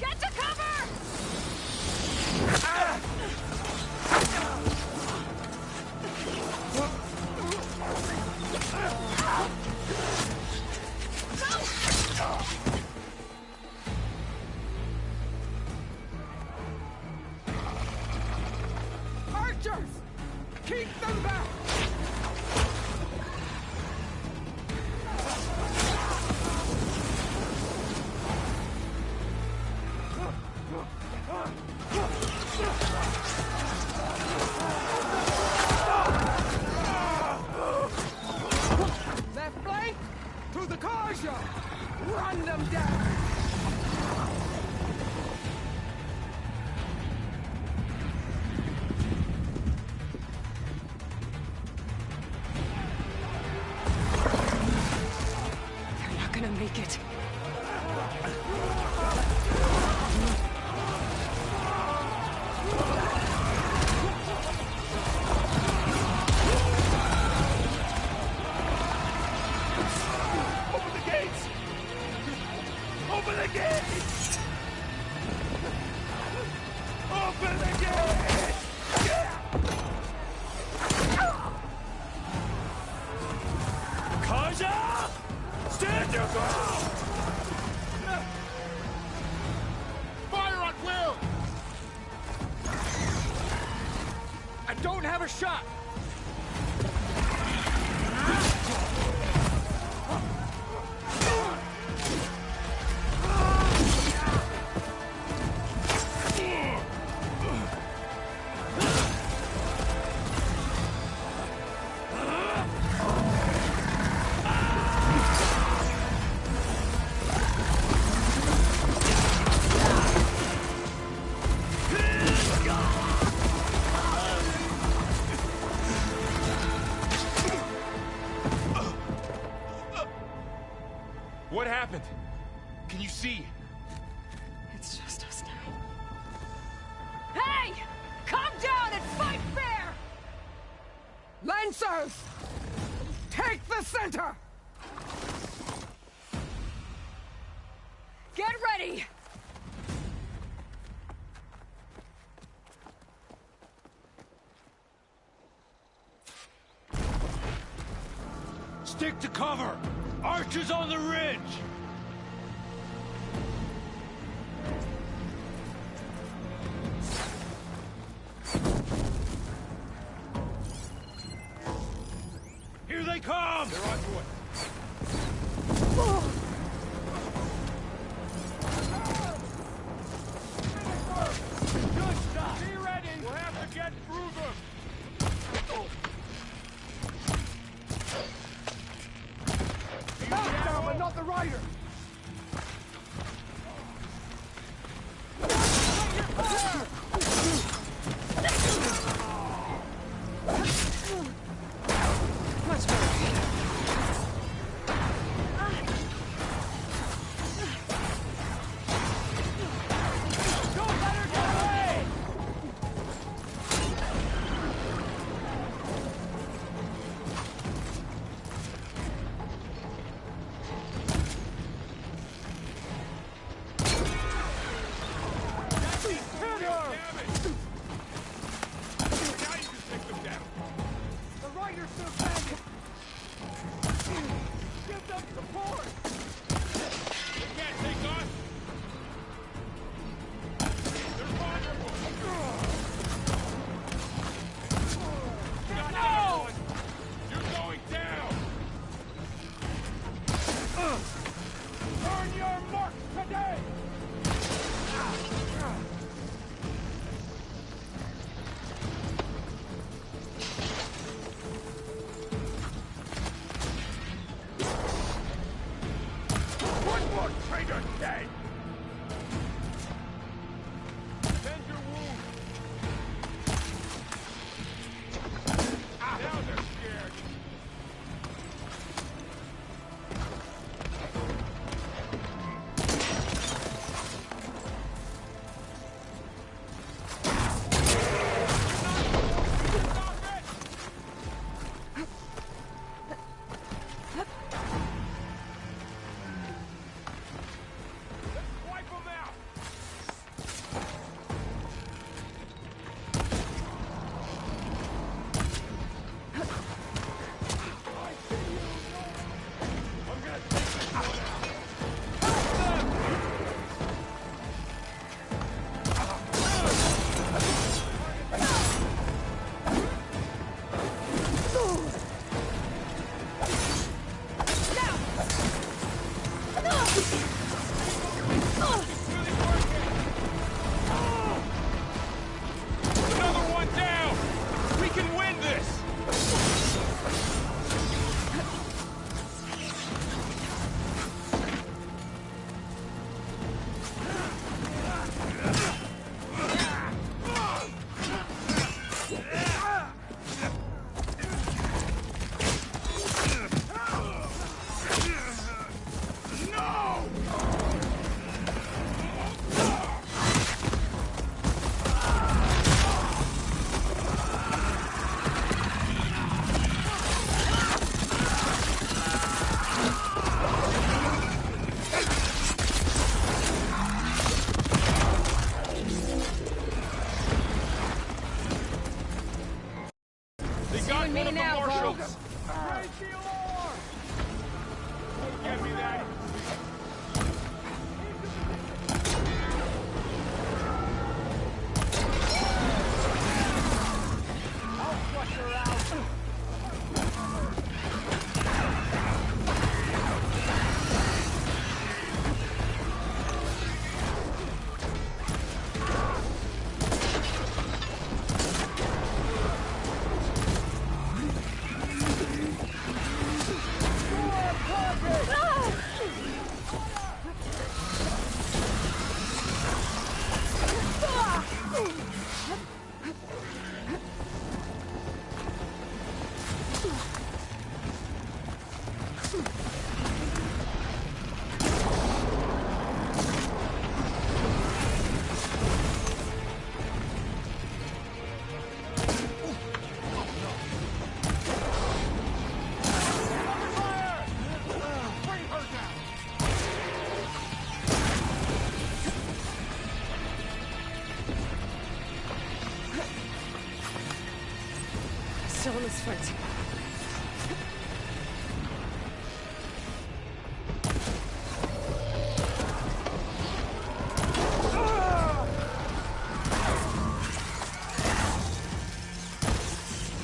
S2: Get to cover!
S23: Archers! Keep them back! Left flank! To the Karja! Run them down!
S16: I don't have a shot!
S17: What happened? Can you see?
S1: It's just us now.
S23: Hey! Calm down and fight fair! Lancers! Take the center! Get ready!
S21: Stick to cover! Archers on the ridge! Here they come!
S17: They're onto it.
S21: Good stuff! Be ready! We'll have to get through them!
S19: Knock down, but not the rider!
S1: Much better.
S21: Don't let her get away!
S19: The rider's still standing! Give them support!
S17: They can't take us! They're vulnerable! Got that one! You're going down!
S19: Earn your marks today!
S21: One more traitor dead!
S17: Tend your wound! Now they're scared! Wipe them out! I'm gonna take this one out! Another one down! We can win this! They got one of the marshals!
S19: Raise the alarm!
S17: Get me that!
S1: still in this fight.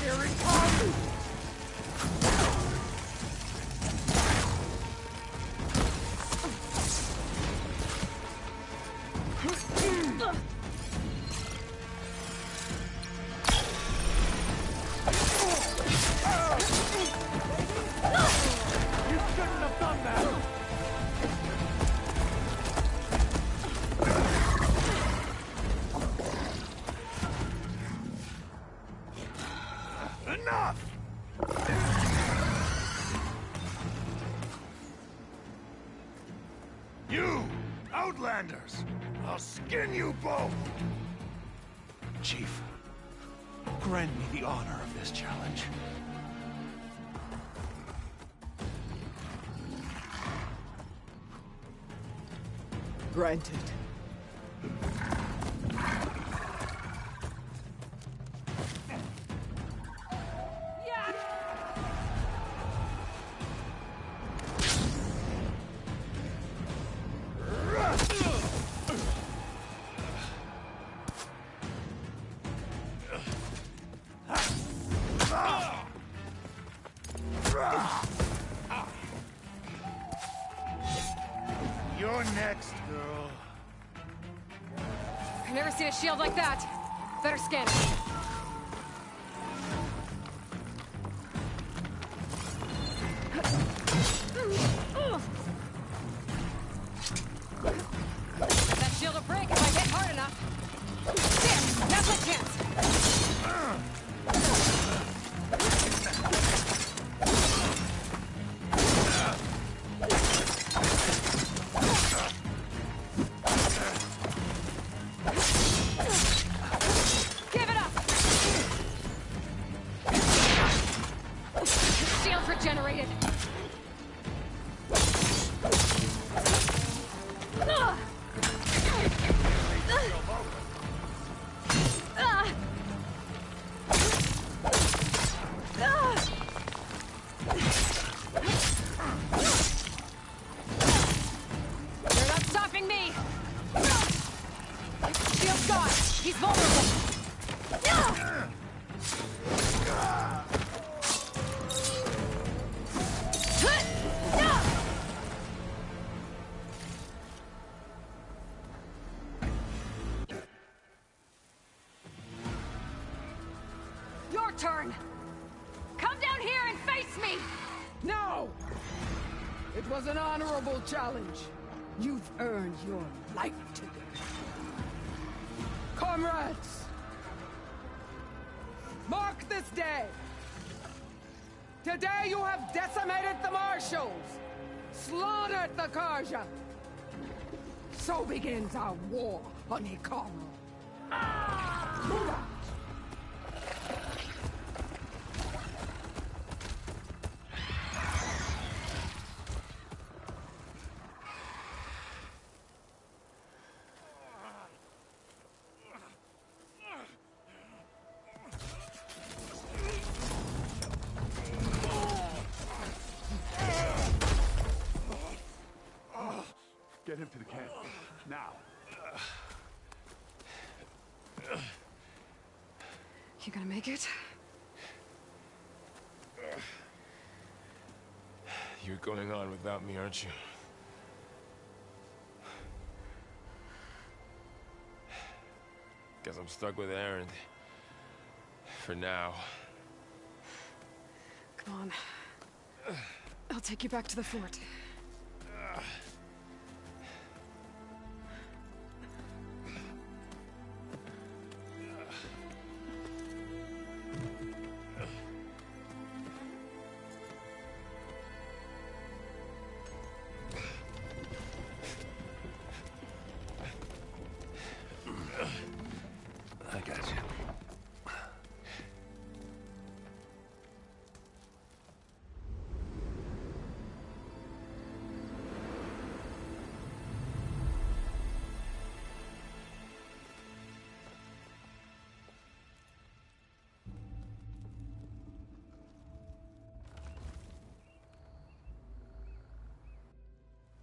S23: Here it comes!
S21: You, Outlanders! I'll skin you both! Chief, grant me the honor of this challenge.
S23: Granted.
S21: You're next, girl.
S1: I've never seen a shield like that. Better scan it. That shield will break if I hit hard enough. There! Now's my chance! Give it up! Shield's regenerated. You're not stopping me! Shield's gone! He's vulnerable! Your turn! Come down here and face me!
S23: No! It was an honorable challenge. You've earned your life today. Comrades! Mark this day! Today you have decimated the Marshals! Slaughtered the Karja! So begins our war on Hikaru. Move out!
S8: Get him to the camp. Now.
S1: You gonna make it?
S17: You're going on without me, aren't you? Guess I'm stuck with Aaron. For now.
S1: Come on. I'll take you back to the fort.
S17: I got you.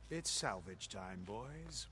S4: It's salvage time, boys.